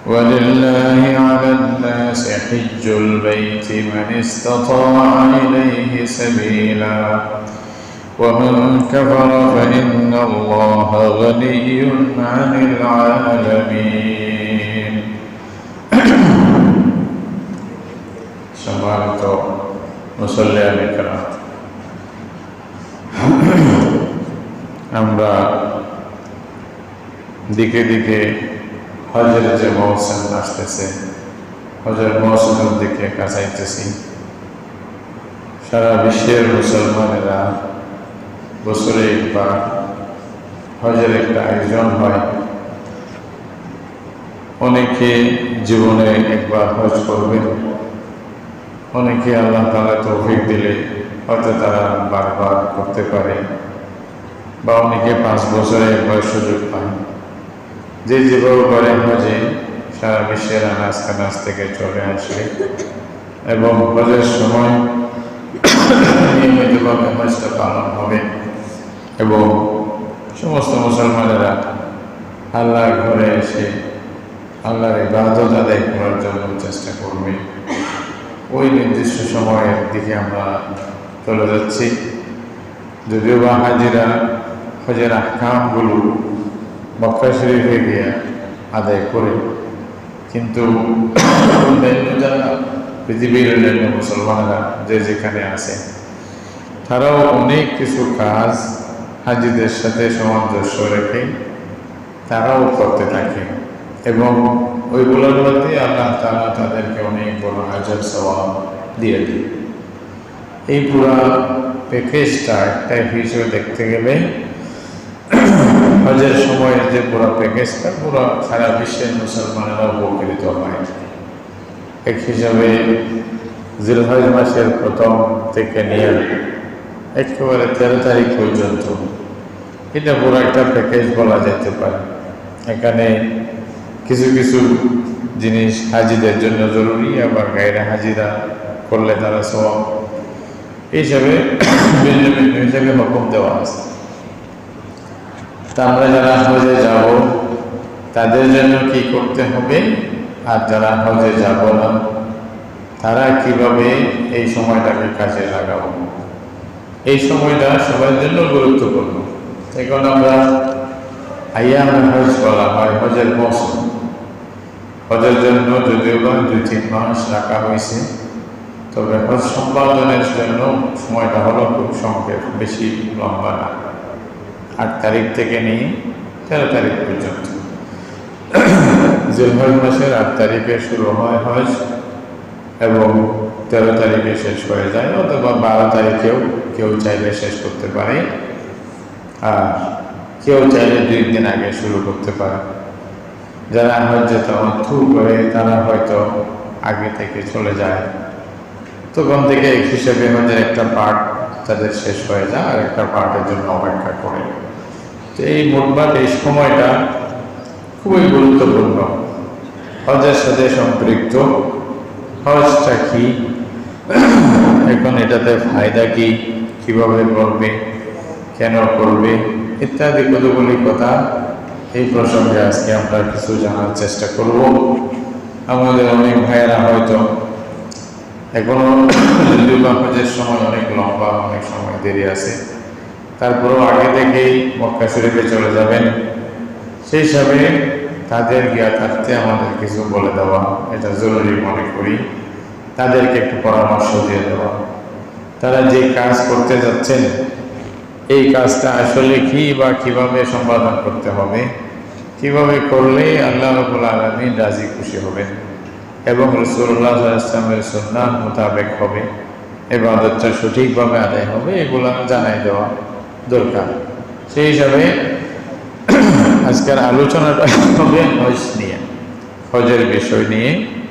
ولله على الناس حج البيت من استطاع إليه سبيلا ومن كفر فإن الله غني عن العالمين সম্মানিত মুসল্লিয়ান কিরাম, আমরা দিকে দিকে হজের যে মৌসুম আসতেছে, হজের মৌসুমের দিকে কাছাইতেছি। সারা বিশ্বের মুসলমানেরা বছরে একবার হজের একটা আয়োজন হয়। অনেকে জীবনে একবার হজ করবেন, অনেকে আল্লাহ তাআলা তৌফিক দিলে হয়তো তারা বারবার করতে পারে, বা অনেকে 5 বছরে একবার সুযোগ পায়। যে যেভাবে করে হজে সারা বিশ্বের আনাজ কানাজ থেকে চলে আসে এবং হজের সময় নিয়মিতভাবে হজটা পালন হবে এবং সমস্ত মুসলমানেরা আল্লাহর ঘরে এসে আল্লাহর ইবাদত আদায় করার জন্য চেষ্টা করবে। ওই নির্দিষ্ট সময়ের দিকে আমরা চলে যাচ্ছি। যদিও বা হাজিরা হজের আহকামগুলো মক্কা শরীফে গিয়ে আদায় করে, কিন্তু যারা পৃথিবীর অন্যান্য মুসলমানরা যে যেখানে আছে, তারাও অনেক কিছু কাজ হাজিদের সাথে সামঞ্জস্য রেখে তারাও করতে থাকে এবং ওইগুলোর মধ্যে আল্লাহ তাআলা তাদেরকে অনেক বড় আজর সওয়াব দিয়ে দেয়। এই পুরা প্যাকেজটা একটা হিসেবে দেখতে গেলে হজের সময়ের যে পুরো প্যাকেজটা পুরো সারা বিশ্বের মুসলমানেরা উপকৃত হয়। এক হিসাবে জিলহজ মাসের প্রথম থেকে নিয়ে একেবারে 13 তারিখ পর্যন্ত এটা পুরো একটা প্যাকেজ বলা যেতে পারে। এখানে কিছু কিছু জিনিস হাজিদের জন্য জরুরি, আবার গায়রে হাজিরা করলে তারা সওয়াব হিসাবে ভিন্ন ভিন্ন হিসাবে হুকুম দেওয়া আছে। তা আমরা যারা হজে যাব তাদের জন্য কি করতে হবে, আর যারা হজে যাব না তারা কিভাবে এই সময়টাকে কাজে লাগাবো, এই সময়টা সবার জন্য গুরুত্বপূর্ণ। এখন আমরা আইয়ামে হজ বলা হয়, হজের মৌসুম। হজের জন্য যদিও বা 2-3 মাস রাখা হয়েছে, তবে হজ সম্পাদনের জন্য সময়টা হলো খুব সংক্ষেপ, বেশি লম্বা না। 8 তারিখ থেকে নিয়ে 13 তারিখ পর্যন্ত। জিলহজ মাসের 8 তারিখে শুরু হয় হজ এবং 13 তারিখে শেষ হয়ে যায়, অথবা 12 তারিখেও কেউ চাইলে শেষ করতে পারে, আর কেউ চাইলে 2 দিন আগে শুরু করতে পারে। যারা হজ্জে তামাত্তু করে তারা হয়তো আগে থেকে চলে যায়, তখন থেকে এক হিসেবে হজের একটা পার্ট তাদের শেষ হয়ে যায় আর একটা পার্টের জন্য অপেক্ষা করে। তো এই মোটমাট এই সময়টা খুবই গুরুত্বপূর্ণ, হজের সাথে সম্পৃক্ত। হজটা কি, এখন এটাতে ফায়দা কি, কিভাবে করবে, কেন করবে, ইত্যাদি কতগুলি কথা এই প্রসঙ্গে আজকে আমরা কিছু জানার চেষ্টা করব। আমাদের অনেক ভাইয়েরা হয়তো এখনো যদিও বা হজের সময় অনেক লম্বা, অনেক সময় দেরি আছে, তারপরেও আগে থেকেই মক্কা শরীফে চলে যাবেন। সেই হিসাবে তাদের জ্ঞাতার্থে আমাদের কিছু বলে দেওয়া এটা জরুরি মনে করি। তাদেরকে একটু পরামর্শ দিয়ে দেওয়া, তারা যে কাজ করতে যাচ্ছেন এই কাজটা আসলে কি বা কিভাবে সম্পাদন করতে হবে, কিভাবে করলে আল্লাহ রাব্বুল আলামিন রাজি খুশি হবেন এবং রাসূলুল্লাহ সাল্লাল্লাহু আলাইহি ওয়াসাল্লামের সুন্নাহ মোতাবেক হবে, ইবাদতটা সঠিকভাবে আদায় হবে, এগুলো জানাই দেওয়া দরকার। সেই হিসাবে আজকের আলোচনাটা হবে হজ নিয়ে, হজের বিষয় নিয়ে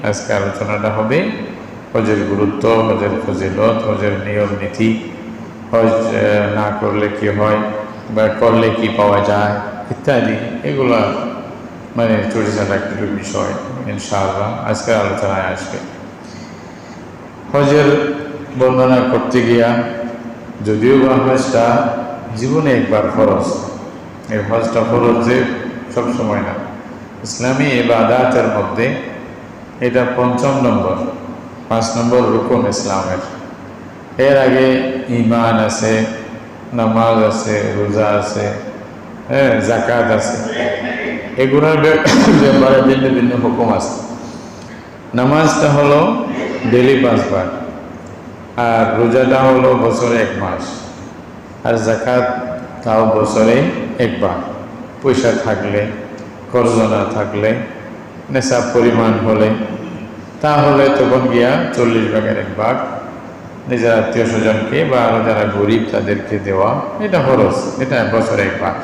আজকে আলোচনাটা হবে। হজের গুরুত্ব, হজের ফজিলত, হজের নিয়ম নীতি, হজ না করলে কি হয় বা করলে কি পাওয়া যায় ইত্যাদি, এগুলা মানে চরিচাটা কিছু বিষয় ইনশাআল্লাহ আজকের আলোচনায় আসবে। হজের বর্ণনা করতে গিয়া যদিও বা হজটা জীবনে একবার ফরজ, এই হজটা ফরজ যে সব সময় না। ইসলামী ইবাদাতের মধ্যে এটা ৫ম নম্বর, ৫ নম্বর রুকন ইসলামের। এর আগে ঈমান আছে, নামাজ আছে, রোজা আছে, হ্যাঁ, যাকাত আছে, এগুলোর ব্যাপারে ভিন্ন ভিন্ন হুকুম আছে। নামাজটা হলো ডেলি 5 বার, আর রোজাটা হলো বছরে 1 মাস, আর যাকাত তাও বছরে 1 বার। পয়সা থাকলে, কর্জ না থাকলে, নেশাব পরিমাণ হলে, তাহলে তখন গিয়া 40 ভাগের 1 ভাগ নিজের আত্মীয় স্বজনকে বা আরো যারা গরিব তাদেরকে দেওয়া, এটা খরচ, এটা বছরে 1 বার।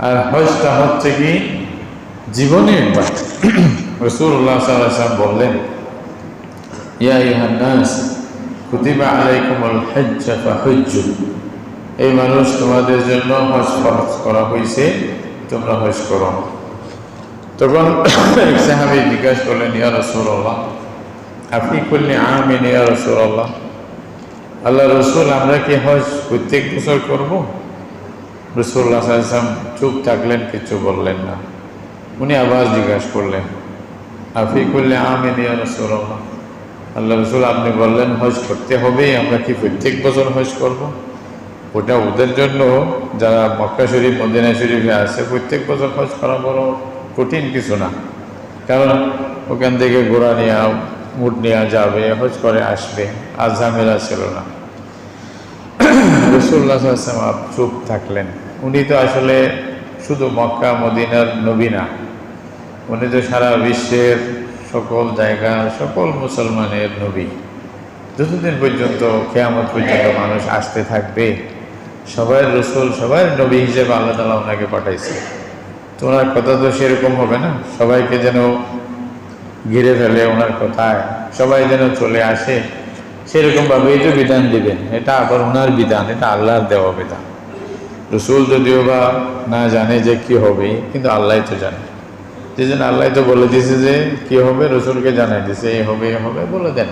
আর হজটা হচ্ছে কি জীবনে 1 বার। রাসূলুল্লাহ সাল্লাল্লাহু আলাইহি ওয়াসাল্লাম বললেন, ইয়া আইয়ুহান নাস কুতিবা আলাইকুমুল হজ্জ ফাহুজ্জু, এই মানুষ তোমাদের জন্য হজ ফরজ করা হয়েছে, তোমরা হজ করো। তখন এক সাহাবী জিজ্ঞাসা করলেন, ইয়া রাসূলুল্লাহ আফি কুল্লি আমিন ইয়া রাসূলুল্লাহ, আল্লাহ রসুল আমরা কি হজ প্রত্যেক বছর করব? রাসূলুল্লাহ সাল্লাল্লাহু আলাইহি ওয়াসাল্লাম চুপ থাকলেন, কিছু বললেন না। উনি আবার জিজ্ঞাসা করলেন, আফি কুল্লি আমিন ইয়া রাসূলুল্লাহ, আল্লাহ রসুল আপনি বললেন হজ করতে হবে, আমরা কি প্রত্যেক বছর হজ করব? ওটা ওদের জন্য যারা মক্কা শরীফ মদিনা শরীফে আছে, প্রত্যেক বছর হজ করা বড় কঠিন কিছু না, কারণ ওখান থেকে ঘোড়া নেওয়া, উট নেওয়া যাবে, হজ করে আসবে, আর ঝামেলা ছিল না। রাসূলুল্লাহ সাল্লাল্লাহু আলাইহি ওয়াসাল্লাম চুপ থাকলেন। উনি তো আসলে শুধু মক্কা মদিনার নবী না, উনি তো সারা বিশ্বের সকল জায়গার সকল মুসলমানের নবী। যতদিন পর্যন্ত কিয়ামত পর্যন্ত মানুষ আসতে থাকবে, সবাই রসুল, সবাই নবী হিসেবে আল্লাহ তাআলা ওনাকে পাঠাইছে। তো ওনার কথা তো সেরকম হবে না, সবাইকে যেন ঘিরে ফেলে ওনার কথায়, সবাই যেন চলে আসে, সেরকমভাবেই তো বিধান দিবেন। এটা আবার ওনার বিধান, এটা আল্লাহর দেওয়া বিধান। রসুল যদিও বা না জানে যে কি হবে, কিন্তু আল্লাহ তো জানে। যে জন্য আল্লাহ তো বলে দিয়েছে যে কি হবে, রসুলকে জানাই দিয়েছে, এ হবে এ হবে বলে দেন।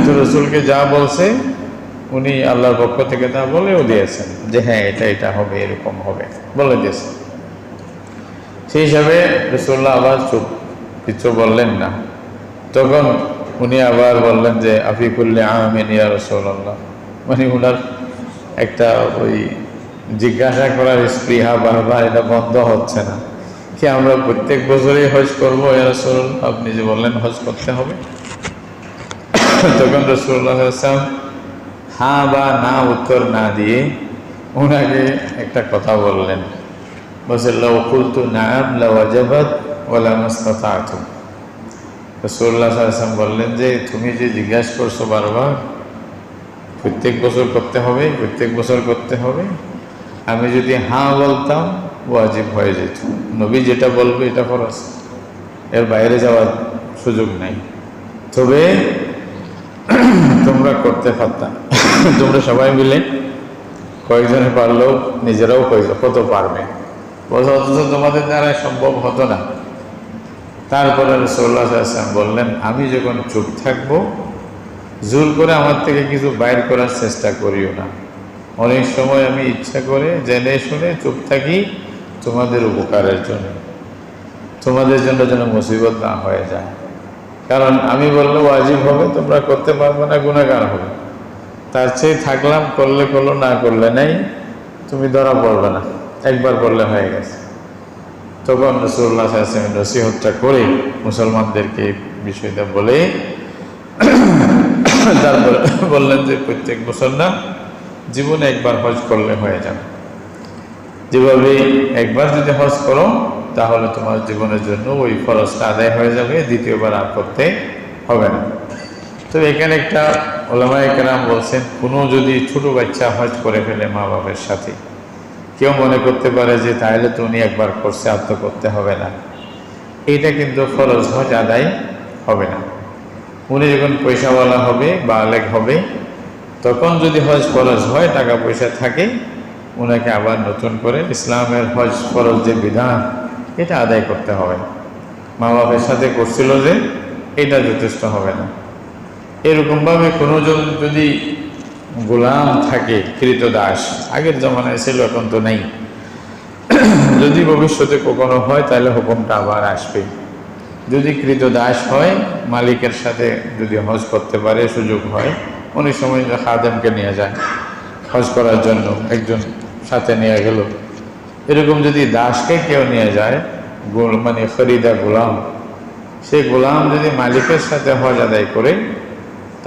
তো রসুলকে যা বলছে উনি আল্লাহর পক্ষ থেকে তা বলেও দিয়েছেন যে হ্যাঁ এটা এটা হবে, এরকম হবে বলে দিয়েছেন। সেই হিসাবে রাসূলুল্লাহ আবার চুপ, কিছু বললেন না। তখন উনি আবার বললেন যে আফি কুল্লি আমিন ইয়া রাসূলুল্লাহ, মানে ওনার একটা ওই জিজ্ঞাসা করার স্পৃহা বারবার এটা বন্ধ হচ্ছে না, কি আমরা প্রত্যেক বছরই হজ করবো ইয়া রাসূলুল্লাহ, আপনি যে বললেন হজ করতে হবে। তখন রাসূলুল্লাহ সাল্লাল্লাহু আলাইহি ওয়াসাল্লাম হ্যাঁ বা না উত্তর না দিয়ে ওনাকে একটা কথা বললেন, বলছে লাউ কুলতু নাআম লাওয়াজাবাত ওয়ালা মাসতাতা'তুম। রাসূলুল্লাহ সাল্লাল্লাহু আলাইহি ওয়াসাল্লাম বললেন যে তুমি যে জিজ্ঞাসা করছো বারবার প্রত্যেক বছর করতে হবে, প্রত্যেক বছর করতে হবে, আমি যদি হ্যাঁ বলতাম ওয়াজিব হয়ে যেত। নবী যেটা বলবে এটা ফরজ, এর বাইরে যাওয়ার সুযোগ নাই। তবে তোমরা করতে পারতাম, তোমরা সবাই মিলে কয়েকজনে পারলেও নিজেরাও কত পারবে, অথচ তোমাদের দ্বারা সম্ভব হতো না। তারপরে রাসূলুল্লাহ সাল্লাল্লাহু আলাইহি ওয়াসাল্লাম বললেন, আমি যখন চুপ থাকবো, জোর করে আমার থেকে কিছু বাইর করার চেষ্টা করিও না। অনেক সময় আমি ইচ্ছা করে জেনে শুনে চুপ থাকি তোমাদের উপকারের জন্য, তোমাদের জন্য যেন মুসিবত না হয়ে যায়। কারণ আমি বললে ওয়াজিব হবে, তোমরা করতে পারবে না, গুনাহগার হবে। তার চেয়ে থাকলাম, করলে করলো, না করলে নেই, তুমি ধরা পড়বে না, একবার করলে হয়ে গেছে। তখন রাসূলুল্লাহ সাল্লাল্লাহু আলাইহি ওয়াসাল্লাম নসিহতটা করে মুসলমানদেরকে বিষয়টা বলে তারপর বললেন যে প্রত্যেক বছর না, জীবনে একবার হজ করলে হয়ে যাবে। যেভাবে একবার যদি হজ করো তাহলে তোমার জীবনের জন্য ওই ফরজটা আদায় হয়ে যাবে, দ্বিতীয়বার আর করতে হবে না। তো এখানে একটা ওলামায়ে কেরাম বলছেন, কোনো যদি ছোট বাচ্চা হজ করে ফেলে মা বাবার সাথে, কেউ মনে করতে পারে যে তাহলে তো উনি একবার করছে, আর তো করতে হবে না। এইটা কিন্তু ফরজ হজ আদায় হবে না। উনি যখন পয়সাওয়ালা হবে, বালেগ হবে, তখন যদি হজ ফরজ হয়, টাকা পয়সা থাকে, ওনাকে আবার নতুন করে ইসলামের হজ ফরজ যে বিধান এটা আদায় করতে হবে। মা বাবার সাথে করছিল যে এটা যথেষ্ট হবে না। এরকমভাবে কোনো যদি গোলাম থাকে, কৃতদাস, আগের জমানায় ছিল, এখন তো নেই, যদি ভবিষ্যতে কখনো হয় তাহলে হুকুমটা আবার আসবে। যদি কৃতদাস হয়, মালিকের সাথে যদি হজ করতে পারে, সুযোগ হয়, অনেক সময় খাদেমকে নিয়ে যায় হজ করার জন্য, একজন সাথে নিয়ে গেল। এরকম যদি দাসকে কেউ নিয়ে যায়, মানে খরিদা গোলাম, সেই গোলাম যদি মালিকের সাথে হজ আদায় করে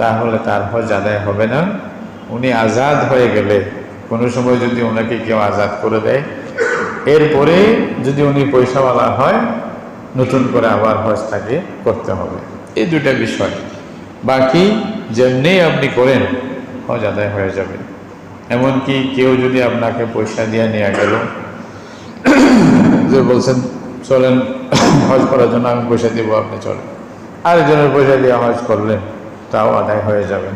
তাহলে তার হজ আদায় হবে না। উনি আজাদ হয়ে গেলে, কোনো সময় যদি ওনাকে কেউ আজাদ করে দেয়, এরপরে যদি উনি পয়সাওয়ালা হয়, নতুন করে আবার হজ তাকে করতে হবে। এই দুটা বিষয়। বাকি যেমনি আপনি করেন হজ আদায় হয়ে যাবে। এমনকি কেউ যদি আপনাকে পয়সা দিয়ে নিয়ে গেল, যে বলছেন চলেন হজ করার জন্য আমি পয়সা দিব, আপনি চলেন, আরেকজনের পয়সা দিয়ে হজ করলেন, তাও আদায় হয়ে যাবে।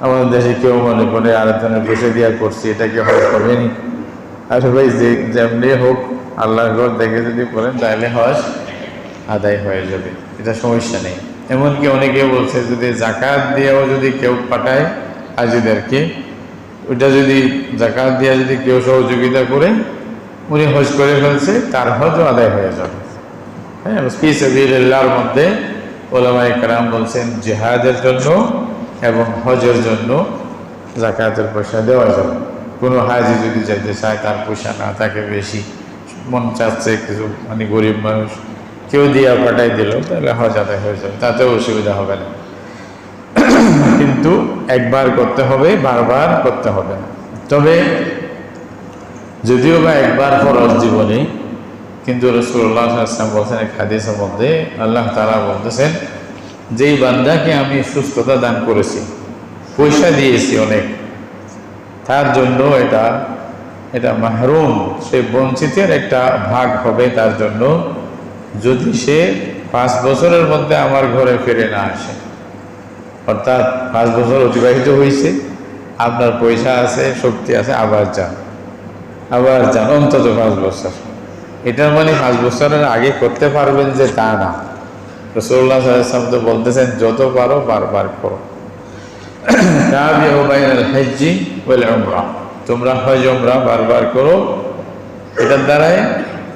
আমাদের দেশে কেউ মনে করে আরেকজনের পয়সা দিয়ে করছি, এটা কি হজ করবেনি? আর ভাই যেমনি হোক আল্লাহর ঘর দেখে যদি করেন তাহলে হজ আদায় হয়ে যাবে, এটা সমস্যা নেই। এমনকি অনেকে বলছে যদি জাকাত দিয়েও যদি কেউ পাঠায় হাজিদেরকে, ওইটা যদি জাকাত দিয়ে যদি কেউ সহযোগিতা করে, উনি হজ করে ফেলছে, তার হজও আদায় হয়ে যাবে। হ্যাঁ, ফি সাবিলিল্লাহর মধ্যে ওলামায়ে কেরাম বলছেন জিহাদের জন্য এবং হজের জন্য জাকাতের পয়সা দেওয়া যাবে। কোনো হাজি যদি যেতে চায়, তার পয়সা না থাকে বেশি, মন চাচ্ছে কিছু, মানে গরিব মানুষ, কেউ দিয়া পাঠাই দিল, তাহলে হজ আদায় হয়ে যাবে, তাতেও অসুবিধা হবে না। কিন্তু একবার করতে হবে, বারবার করতে হবে না। তবে যদিও বা একবার ফরজ জীবনে, কিন্তু রাসূলুল্লাহ সাল্লাল্লাহু আলাইহি ওয়াসাল্লাম বলছেন এক হাদিসের মধ্যে, আল্লাহ তাআলা বলতেছেন, যেই বান্দাকে আমি সুস্থতা দান করেছি, পয়সা দিয়েছি অনেক, তার জন্য এটা মাহরুম, সে বঞ্চিতের একটা ভাগ হবে তার জন্য, যদি সে 5 বছরের মধ্যে আমার ঘরে ফিরে না আসে। অর্থাৎ 5 বছর অতিবাহিত হয়েছে, আপনার পয়সা আছে, শক্তি আছে, আবার যান অন্তত 5 বছর। এটার মানে 5 বছরের আগে করতে পারবেন যে তা না। রাসূলুল্লাহ সাল্লাল্লাহু আলাইহি ওয়াসাল্লাম তো বলতেছেন যত পারো বারবার করো। তাবিউ বাইনাল হজ্জি ওয়াল উমরা, তোমরা হজ উমরা বারবার করো, এটার দ্বারাই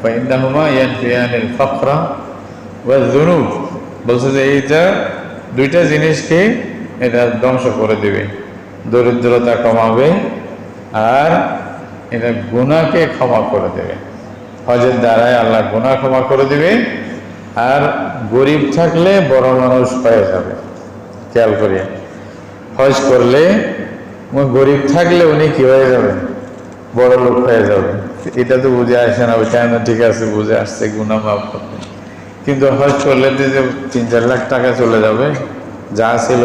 ফাইন্নাহুমা ইয়ানফিয়ানিল ফাকরা ওয়াজ যুনুব, বলছে যে এইটা দুইটা জিনিসকে এটা ধ্বংস করে দেবে, দরিদ্রতা কমাবে আর এটা গুনাহকে ক্ষমা করে দেবে। হজের দ্বারাই আল্লাহ গুনাহ ক্ষমা করে দেবে, আর গরিব থাকলে বড় মানুষ হয়ে যাবে। খেয়াল করিয়া, হজ করলে গরিব থাকলে উনি কি হয়ে যাবেন? বড় লোক হয়ে যাবে। এটা তো বুঝে আসে না, ওইটা না, ঠিক আছে বুঝে আসছে গুনাহ মাফ করবে, কিন্তু হজ করলে যে 3-4 লাখ টাকা চলে যাবে যা ছিল,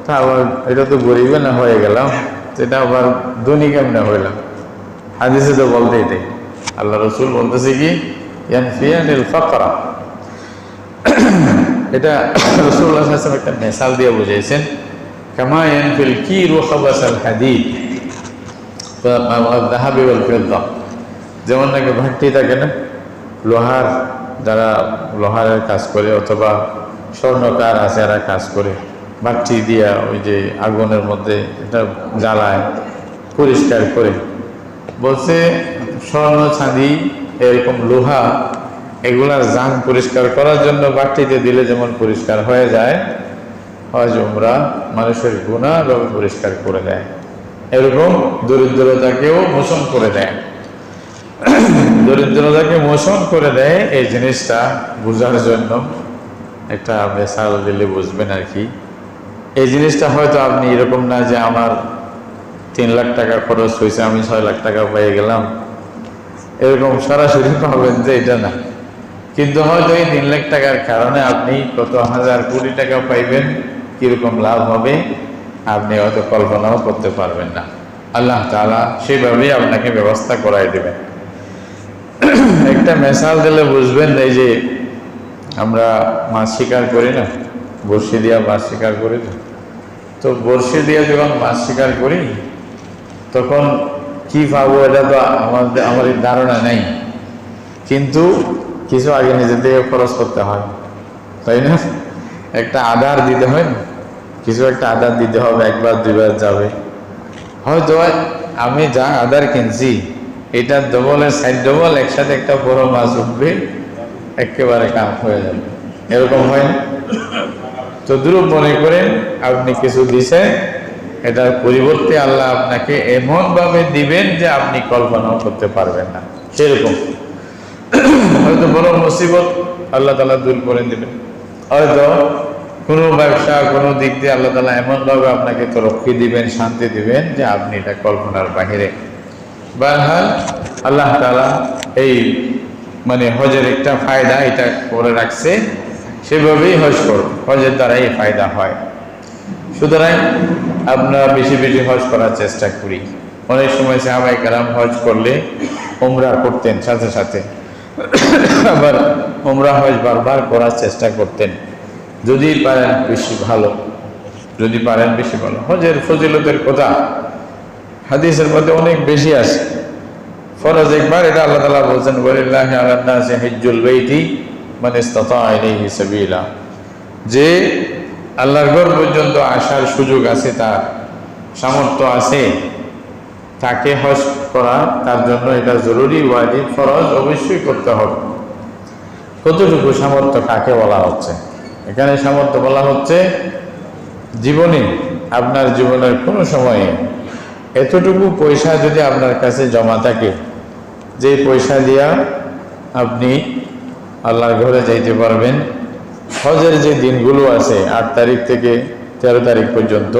তা আবার এটা তো গরিবে না হয়ে গেলাম, এটা আবার ধনী কেমনে হইলাম? হাদিসে তো বলতে এটাই, আল্লাহ রসুল বলতেছে কি ইয়ানফিয়ানিল ফাকরা, এটা রাসূলুল্লাহ সাল্লাল্লাহু আলাইহি ওয়াসাল্লাম একটা মিসাল দিয়ে বুঝাইছেন, কামা ইয়ানফিল কিরু খাবাসাল হাদিদ ওয়াল যাহাবি ওয়াল ফিদ্দা, যেমন নাকি ভাট্টি থাকে না, লোহার, যারা লোহারের কাজ করে অথবা স্বর্ণকার আছে এরা কাজ করে, ভাট্টি দিয়া ওই যে আগুনের মধ্যে এটা জ্বালায় পরিষ্কার করে, বলছে স্বর্ণ চাঁদি এরকম লোহা এগুলার জান পরিষ্কার করার জন্য বাটিতে দিলে যেমন পরিষ্কার হয়ে যায়, হজ উমরা মানুষের গুনাহ পরিষ্কার করে দেয়, এরকম দরিদ্রতাকেও মোচন করে দেয়। দরিদ্রতাকে মোচন করে দেয়, এই জিনিসটা বোঝার জন্য একটা মিসাল দিলে বুঝবেন আর কি। এই জিনিসটা হয়তো আপনি এরকম না যে আমার 3 লাখ টাকা খরচ হয়েছে, আমি 6 লাখ টাকা পেয়ে গেলাম, এরকম সরাসরি পাবেন যে এটা না, কিন্তু হয়তো এই 3 লাখ টাকার কারণে আপনি কত হাজার কোটি টাকা পাইবেন, কিরকম লাভ হবে আপনি হয়তো কল্পনাও করতে পারবেন না। আল্লাহ তাআলা সেভাবেই আপনাকে ব্যবস্থা করাই দেবেন। একটা মিসাল দিলে বুঝবেন, এই যে আমরা মাছ শিকার করি না, বড়শি দিয়া মাছ শিকার করি না, তো বড়শি দিয়ে যখন মাছ শিকার করি তখন কি পাবো এটা তো আমাদের ধারণা নেই, কিন্তু কিছু আগে নিজে থেকে খরচ করতে হয়, তাই না? একটা আধার দিতে হয় না, কিছু একটা আধার দিতে হবে, 1 বার 2 বার যাবে। হয়তো আমি যা আধার কিনছি এটা ডবলের সাইড ডবল, একসাথে একটা বড় মাছ উঠবে, একেবারে কাম হয়ে যাবে। এরকম হয় না? তো দ্রুপ মনে করেন আপনি কিছু দিছেন, এটার পরিবর্তে আল্লাহ আপনাকে এমন ভাবে দিবেন যে আপনি কল্পনাও করতে পারবেন না। সেরকম হয়তো বড় মুসিবত আল্লাহ তাআলা দূর করে দিবেন, হয়তো কোনো ব্যবসা কোনো দিক দিয়ে আল্লাহ তাআলা এমন ভাবে আপনাকে তরক্কি দিবেন, শান্তি দিবেন যে আপনি এটা কল্পনার বাহিরে। বারহাল আল্লাহ তাআলা এই মানে হজের একটা ফায়দা এটা করে রাখছে, সেভাবেই হজ করুন, হজের দ্বারা এই ফায়দা হয়। সুতরাং আমরা বেশি বেশি হজ করার চেষ্টা করি। অনেক সময় সাহাবায়ে কেরাম হজ করলে উমরা করতেন সাথে সাথে, আবার উমরা হজ বারবার করার চেষ্টা করতেন। যদি পারেন বেশি ভালো, যদি পারেন বেশি ভালো। হজের ফজিলতের কথা হাদিসের মধ্যে অনেক বেশি আছে। ফরজ একবার, এটা আল্লাহ তাআলা বলেছেন ওয়ালিল্লাহি আলান নাসি হিজ্জুল বাইতি মান ইসতাতা ইলাইহি সাবিলা, যে আল্লাহর ঘর পর্যন্ত আসার সুযোগ আছে, তার সামর্থ্য আছে, তাকে হজ করা তার জন্য এটা জরুরি, ওয়াজিব, ফরজ অবশ্যই করতে হবে। কতটুকু সামর্থ্য কাকে বলা হচ্ছে? এখানে সামর্থ্য বলা হচ্ছে জীবনে, আপনার জীবনের কোনো সময়ে এতটুকু পয়সা যদি আপনার কাছে জমা থাকে, যে পয়সা দিয়া আপনি আল্লাহর ঘরে যাইতে পারবেন। হজের যে দিনগুলো আছে 8 তারিখ থেকে 13 তারিখ পর্যন্ত,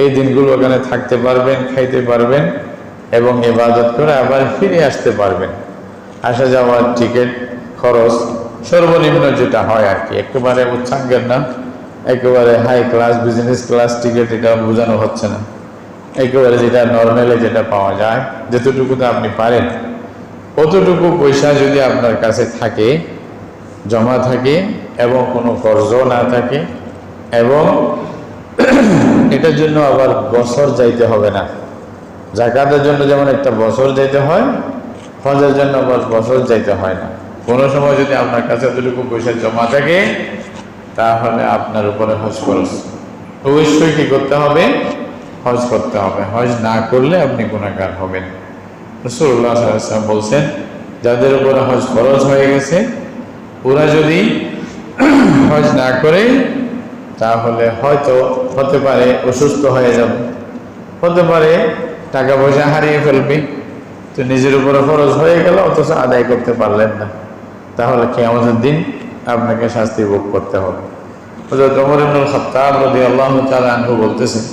এই দিনগুলো ওখানে থাকতে পারবেন, খাইতে পারবেন এবং ইবাদত করে আবার ফিরে আসতে পারবেন। আসা যাওয়ার টিকিট খরচ সর্বনিম্ন যেটা হয় আর কি, একেবারে উচ্চাঙ্গের না, একেবারে high class business class ticket এটা বোঝানো হচ্ছে না, একেবারে যেটা নর্মালে যেটা পাওয়া যায়, যতটুকুতে আপনি পারেন অতটুকু পয়সা যদি আপনার কাছে থাকে, জমা থাকে এবং কোনো কর্জ না থাকে, এবং এটার জন্য আবার বছর যাইতে হবে না। যাকাতের জন্য যেমন একটা বছর যাইতে হয়, হজের জন্য আবার বছর যাইতে হয় না। কোনো সময় যদি আপনার কাছে এতটুকু পয়সা জমা থাকে, তাহলে আপনার উপরে হজ খরচ অবশ্যই কি করতে হবে? হজ করতে হবে। হজ না করলে আপনি গুনাহগার হবেন। রাসূলুল্লাহ সাল্লাল্লাহু আলাইহি ওয়াসাল্লাম বলছেন, যাদের উপরে হজ ফরজ হয়ে গেছে, ওরা যদি হজ না করে, তাহলে হয়তো হতে পারে অসুস্থ হয়ে যাবে, হতে পারে টাকা পয়সা হারিয়ে ফেলবে। তো নিজের উপরে ফরজ হয়ে গেল, অথচ আদায় করতে পারলেন না, তাহলে কিয়ামতের দিন আপনাকে শাস্তি ভোগ করতে হবে। হযরত ওমর ইবনুল খাত্তাব রাদিয়াল্লাহু তাআলা আনহু বলতেছেন,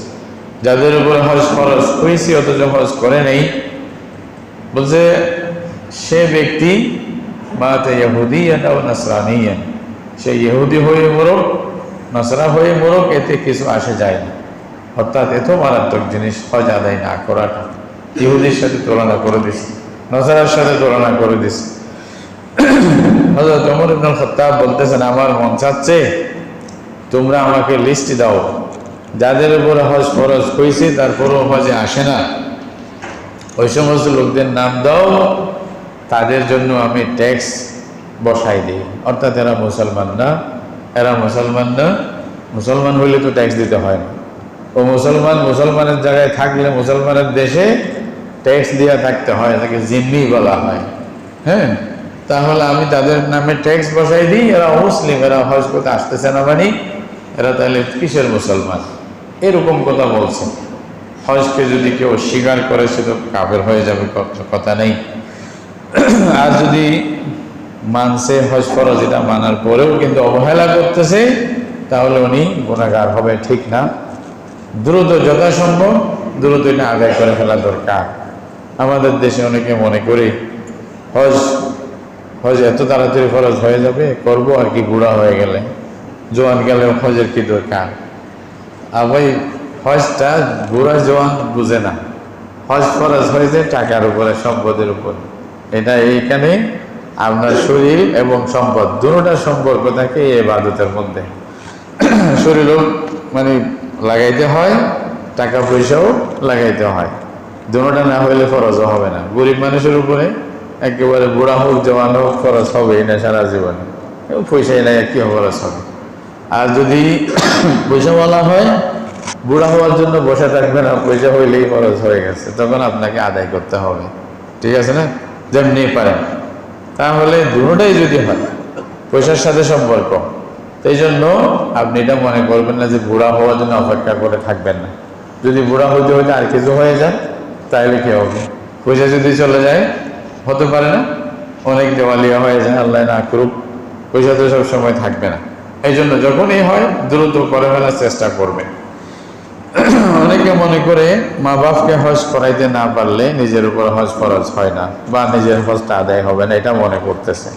যাদের উপরে হজ ফরজ হয়েছে অথচ হজ করে নেই, বলছে সে ব্যক্তি মাতা ইহুদিয়ান আও নাসরানিয়ান, সে ইহুদি হয়ে মরুক, নাসরা হয়ে মরুক, এতে কিছু আসে যায় না। অর্থাৎ এত মারাত্মক জিনিস হজ আদায় না করাটা, ইহুদির সাথে তুলনা করে দিছে, নাসরার সাথে তুলনা করে দিছে। হযরত ওমর ইবনুল খাত্তাব বলতেছেন, আমার মন চাচ্ছে তোমরা আমাকে লিস্ট দাও, যাদের উপরে হজ ফরজ হয়েছে তারপরও হজে আসে না, ওই সমস্ত লোকদের নাম দাও, তাদের জন্য আমি ট্যাক্স বসাই দিই। অর্থাৎ এরা মুসলমান না, এরা মুসলমান না, মুসলমান হইলে তো ট্যাক্স দিতে হয় না। ও মুসলমান, মুসলমানের জায়গায় থাকলে মুসলমানের দেশে ট্যাক্স দিয়ে থাকতে হয়, তাকে জিম্মি বলা হয়। হ্যাঁ, তাহলে আমি তাদের নামে ট্যাক্স বসাই দিই, এরা মুসলিম, এরা হজ করতে আসতেছে না, মানে এরা তাহলে কিসের মুসলমান? এরকম কথা বলছে। হজকে যদি কেউ স্বীকার করে, সে তো কাফের হয়ে যাবে, কথা নেই। আর যদি মানছে হজ ফরজ, এটা মানার পরেও কিন্তু অবহেলা করতেছে, তাহলে উনি গুনাহগার হবে, ঠিক না। দ্রুত, যথাসম্ভব দ্রুত এটা আদায় করে ফেলা দরকার। আমাদের দেশে অনেকে মনে করে হজ এত তাড়াতাড়ি ফরজ হয়ে যাবে, করবো আর কি, বুড়া হয়ে গেলে, জোয়ান গেলে হজের কি দরকার? আর ভাই, হজটা বুড়া জোয়ান বুঝে না, হজ ফরজ হয়েছে টাকার উপরে, সম্পদের উপর। এটা এইখানে আপনার শরীর এবং সম্পদ দুটোটার সম্পর্ক থাকে এই ইবাদতের মধ্যে। শরীরও মানে লাগাইতে হয়, টাকা পয়সাও লাগাইতে হয়, দুটোটা না হইলে ফরজও হবে না। গরিব মানুষের উপরে একেবারে বুড়া হোক জওয়ান হোক খরচ হবে না সারা জীবনে, পয়সা এলাই কি খরচ হবে। আর যদি পয়সা বলা হয়, বুড়া হওয়ার জন্য বসে থাকবে না, পয়সা হইলেই খরচ হয়ে গেছে, তখন আপনাকে আদায় করতে হবে, ঠিক আছে না, যেমনি পারেন। তাহলে দুটোটাই যদি হয়, পয়সার সাথে সম্পর্ক, এই জন্য আপনি এটা মনে করবেন না যে বুড়া হওয়ার জন্য অপেক্ষা করে থাকবেন না। যদি বুড়া হইতে হইতে আর কিছু হয়ে যায় তাহলে কি হবে? পয়সা যদি চলে যায়, হতে পারে না অনেক দেওয়ালিয়া হয়ে যায়, আল্লাহ না করুক, পয়সা তো সবসময় থাকবে না। এই জন্য যখনই হয় দ্রুত করে ফেলার চেষ্টা করবে। অনেকে মনে করে মা বাপকে হজ করাইতে না পারলে নিজের উপর হজ ফরজ হয় না বা নিজের হজটা আদায় হবে না, এটা মনে করতেছে।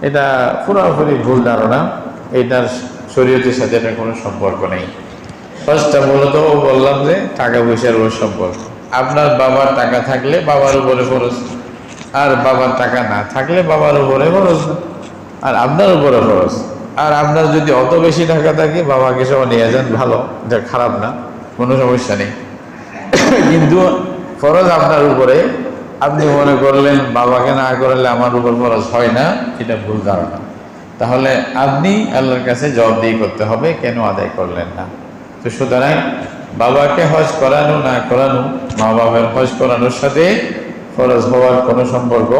এটা পুরোপুরি ভুল ধারণা। এটার শরীয়তের সাথে এটা কোনো সম্পর্ক নেই। হজটা মূলত বললাম যে টাকা পয়সার উপর সম্পর্ক। আপনার বাবার টাকা থাকলে বাবার উপরে ফরজ, আর বাবার টাকা না থাকলে বাবার উপরে ফরজ না, আর আপনার উপরে ফরজ। আর আপনার যদি অত বেশি টাকা থাকে বাবাকে সব নিয়ে যান, ভালো, এটা খারাপ না, কোনো সমস্যা নেই। কিন্তু ফরজ আপনার উপরে, আপনি মনে করলেন বাবাকে না করলে আমার উপর ফরজ হয় না, এটা ভুল ধারণা। তাহলে আপনি আল্লাহর কাছে জবাবদিহি করতে হবে কেন আদায় করলেন না। তো সুতরাং বাবাকে হজ করানো না করানো, মা বাবার হজ করানোর সাথে ফরজ হওয়ার কোনো সম্পর্ক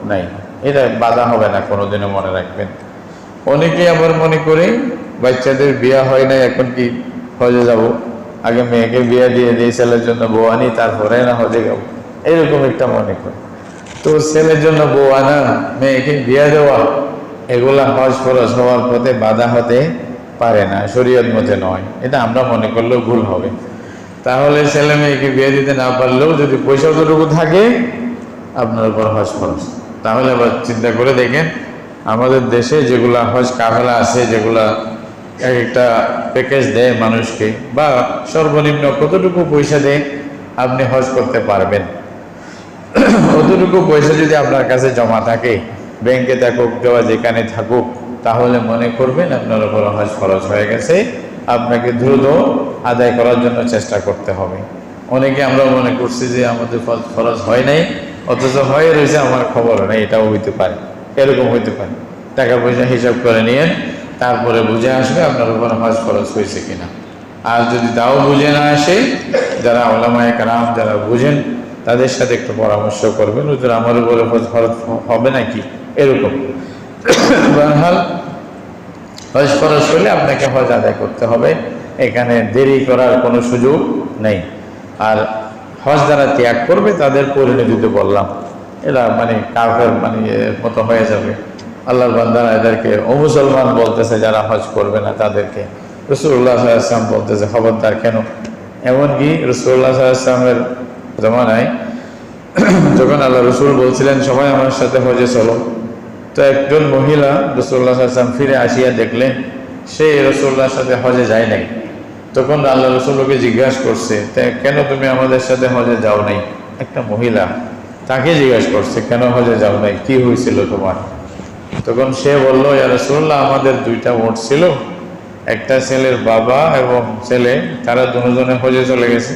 নাই, এটা বাধা হবে না কোনোদিনও, মনে রাখবেন। অনেকে আবার মনে করে বাচ্চাদের বিয়ে হয় না, এখন কি হজে যাব, আগে মেয়েকে বিয়ে দিয়ে দিই, ছেলের জন্য বউ আনি, তারপরে না হজে যাবো, এরকম একটা মনে করে। তো ছেলের জন্য বউ আনা, মেয়েকে বিয়ে দেওয়া, এগুলা হজ ফরজ হওয়ার পথে বাধা হতে পারে না, শরীয়ত মতে নয়। এটা আমরা মনে করলেও ভুল হবে। তাহলে ছেলে মেয়েকে বিয়ে দিতে না পারলেও যদি পয়সা যতটুকু থাকে আপনার উপর হজ ফরজ। তাহলে আবার চিন্তা করে দেখেন, আমাদের দেশে যেগুলা হজ কাফেলা আছে, যেগুলা এক একটা প্যাকেজ দেয় মানুষকে, বা সর্বনিম্ন কতটুকু পয়সা দেয় আপনি হজ করতে পারবেন, অতটুকু পয়সা যদি আপনার কাছে জমা থাকে, ব্যাংকে থাকুক দেওয়া যেখানে থাকুক, তাহলে মনে করবেন আপনার উপর হজ ফরজ হয়ে গেছে, আপনাকে দ্রুত আদায় করার জন্য চেষ্টা করতে হবে। অনেকে আমরা মনে করছি যে আমাদের ফরজ হয় নাই, অথচ হয়ে রয়েছে, আমার খবর নেই, এটাও হইতে পারে, এরকম হইতে পারে। টাকা পয়সা হিসাব করে নিয়েন, তারপরে বুঝে আসবে আপনার উপর হজ ফরজ হয়েছে কিনা। আর যদি তাও বুঝে না আসে, যারা ওলামায়ে কেরাম যারা বুঝেন তাদের সাথে একটু পরামর্শ করবেন, ওদের আমার উপরে হজ ফরজ হবে নাকি, এরকম। বরহাল হজ ফরজ হলে আপনাকে হজ আদায় করতে হবে, এখানে দেরি করার কোনো সুযোগ নেই। আর হজ যারা ত্যাগ করবে তাদের পরিণতি তো বললাম, এরা মানে কাফের মানে মতো হয়ে যাবে। আল্লাহর বান্দারা এদেরকে অমুসলমান বলতেছে, যারা হজ করবে না তাদেরকে। রাসূলুল্লাহ সাল্লাল্লাহু আলাইহি ওয়াসাল্লাম বলতেছে খবরদার, কেন? এমনকি রাসূলুল্লাহ সাল্লাল্লাহু আলাইহি ওয়াসাল্লামের জমানায় যখন আল্লাহ রসুল বলছিলেন সবাই আমার সাথে হজে চলো, তো একজন মহিলা রাসূলুল্লাহ সাল্লাল্লাহু আলাইহি ওয়াসাল্লাম ফিরে আসিয়া দেখলেন সে রাসূলুল্লাহর সাথে হজে যায় নাই। তখন আল্লাহ রসুলকে জিজ্ঞাসা করছে, কেন তুমি আমাদের সাথে হজে যাও নাই? একটা মহিলা তাকে জিজ্ঞাসা করছে, কেন হজে যাও নাই, কি হয়েছিল তোমার? তখন সে বলল, ইয়া রাসূলুল্লাহ, আমাদের দুইটা উট ছিল, একটা ছেলের বাবা এবং ছেলে, তারা দুজনে হজে চলে গেছে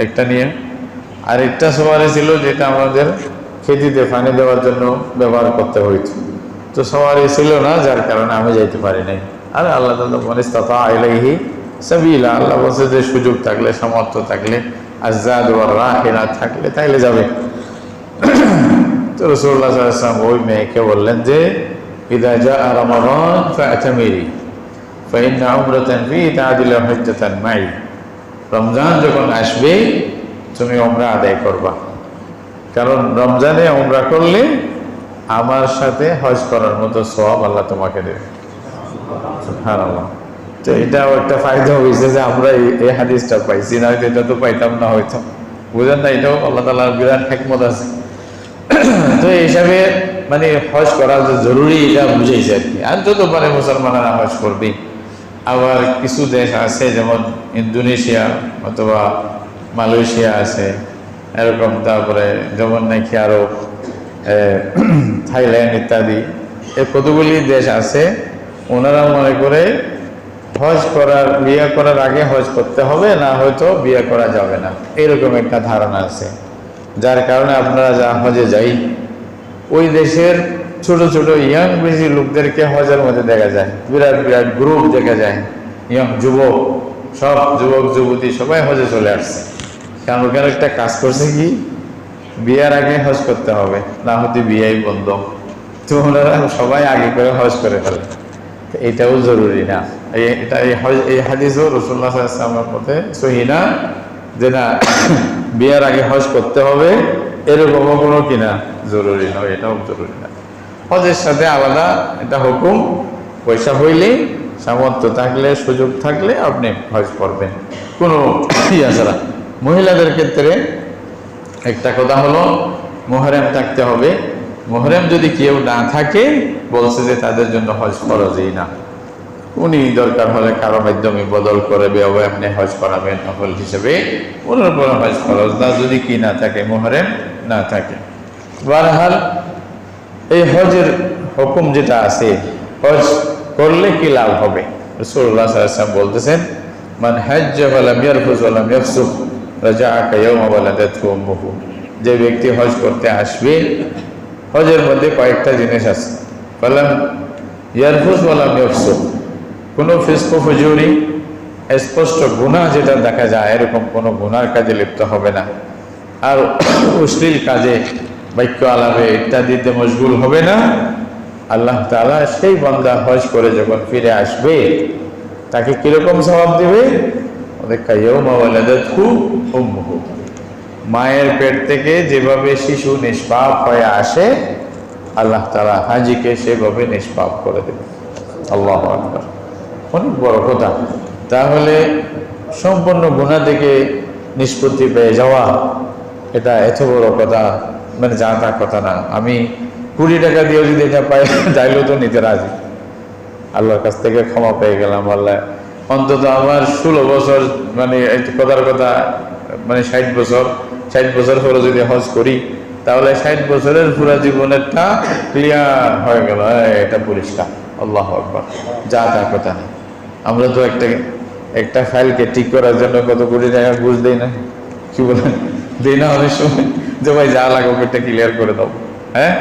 একটা নিয়ে, আরেকটা সওয়ারি ছিল যেটা আমাদের খেতিতে পানি দেওয়ার জন্য ব্যবহার করতে হইতো। তো সওয়ারি ছিল না, যার কারণে আমি যাইতে পারি নাই। আর আল্লাহ তাআলা মানিস্তাতা ইলাইহি সাবিলা, আল্লাহ বলছে যে সুযোগ থাকলে, সামর্থ্য থাকলে, আযযাদ ওয়ার রাহিলা থাকলে তাইলে যাবে। তো রাসূলুল্লাহ সাল্লাল্লাহু আলাইহি ওয়াসাল্লাম ওই মেয়েকে বললেন যে ইযা জাআ রমাদান ফা'তামিরি ফাইন্না উমরাতান ফি তা'দিলু হজ্জাতান মাই, রমজান যখন আসবে তুমি উমরা আদায় করবা, কারণ রমজানে উমরা করলে আমার সাথে হজ করার মতো সওয়াব আল্লাহ তোমাকে দেবে। সুবহানাল্লাহ। তো এটাও একটা ফায়দা হয়েছে যে আমরা এই হাদিসটা পাইছি, না হয়তো এটা তো পাইতাম না হয়তো, বুঝেন না? এটাও আল্লাহ তাআলার বিরাট হিকমত আছে। তো এই হিসাবে মানে হজ করা যে জরুরি, এটা বুঝেছে আর কি। আর যত পারে মুসলমানেরা হজ করবে। আবার কিছু দেশ আছে যেমন ইন্দোনেশিয়া অথবা মালয়েশিয়া আছে এরকম, তারপরে যেমন নাকি আরও থাইল্যান্ড ইত্যাদি, এর কতগুলি দেশ আছে, ওনারা মনে করে হজ করার, বিয়ে করার আগে হজ করতে হবে, না হয়তো বিয়ে করা যাবে না, এরকম একটা ধারণা আছে। যার কারণে আপনারা যা হজে যাই, ওই দেশের ছোট ছোট ইয়াং বেশি লোকদেরকে হজের মধ্যে দেখা যায়, বিরাট বিরাট গ্রুপ দেখা যায়, ইয়াং যুবক, সব যুবক যুবতী সবাই হজে চলে আসছে। কারণ ওখানে একটা কাজ করছে কি, বিয়ার আগে হজ করতে হবে, না হতে বিয়াই বন্ধ। তো ওনারা সবাই আগে করে হজ করে ফেলে, এটাও জরুরি না। এই হাদিসও রাসূলুল্লাহ সাল্লাল্লাহু আলাইহি ওয়াসাল্লামের মতে সহিহ না, যে না বিয়ার আগে হজ করতে হবে, এরকমও কোনো কিনা জরুরি নয়, এটাও জরুরি না। হজের সাথে আলাদা এটা হুকুম, পয়সা হইলে, সামর্থ্য থাকলে, সুযোগ থাকলে আপনি হজ করবেন, কোনো ইয়া ছাড়া। মহিলাদের ক্ষেত্রে একটা কথা হলো মুহররম থাকতে হবে। মুহররম যদি কেউ না থাকে, বলছে যে তাদের জন্য হজ ফরজই না। উনি দরকার হলে কারো মাধ্যমে বদল করে এমনি হজ করাবেন নফল হিসেবে, ওনার উপর হজ ফরজ না, যদি কি না থাকে, মুহররম না থাকে। বারহাল এই হজের হুকুম যেটা আছে, হজ করলে কি লাভ হবে, রাসূলুল্লাহ সাল্লাল্লাহু আলাইহি ওয়াসাল্লাম বলতেছেন, মান হাজ্জা ওয়ালাম ইয়ারফুস ওয়ালাম ইয়াফসুক রাজাআ কায়াউমা ওয়ালাদাতহু উম্মুহু। যে ব্যক্তি হজ করতে আসবে, হজের মধ্যে কয়েকটা জিনিস আছে, ওয়ালাম ইয়ারফুস ওয়ালাম ইয়াফসুক, কোনো ফিসক ফুজুরি, স্পষ্ট গুনাহ যেটা দেখা যায় এরকম কোনো গুনার কাজে লিপ্ত হবে না, আর অশ্লীল কাজে, বাক্য আলাপে ইত্যাদিতে মশগুল হবে না। আল্লাহ তাআলা সেই বান্দা হজ করে যখন ফিরে আসবে, তাকে কিরকম সওয়াব দিবে, কায়াউমা ওয়ালাদাতহু উম্মুহু, মায়ের পেট থেকে যেভাবে শিশু নিষ্পাপ হয়ে আসে, আল্লাহ তাআলা হাজিকে সেভাবে নিষ্পাপ করে দেবে। আল্লাহু আকবার, অনেক বড় কথা। তাহলে সম্পূর্ণ গুনাহ থেকে নিষ্পত্তি পেয়ে যাওয়া, এটা এত বড় কথা, মানে যা তা কথা না। আমি 20 টাকা দিয়েও যদি এটা পাই, চাইলেও তো নিতে রাজি। আল্লাহর কাছ থেকে ক্ষমা পেয়ে গেলাম, আল্লাহ অন্তত আমার 16 বছর, মানে কথার কথা, মানে 60 বছর পরে যদি হজ করি, তাহলে 60 বছরের পুরা জীবনেরটা ক্লিয়ার হয়ে গেল, এটা পরিষ্কার। আল্লাহু আকবার, যা তা কথা না। আমরা তো একটা ফাইলকে ঠিক করার জন্য কত কোটি টাকা ঘুষ দেই না, কি বলেন, দেই না অনেক সময়, যে ভাই যা লাগে ওটা ক্লিয়ার করে দাও, হ্যাঁ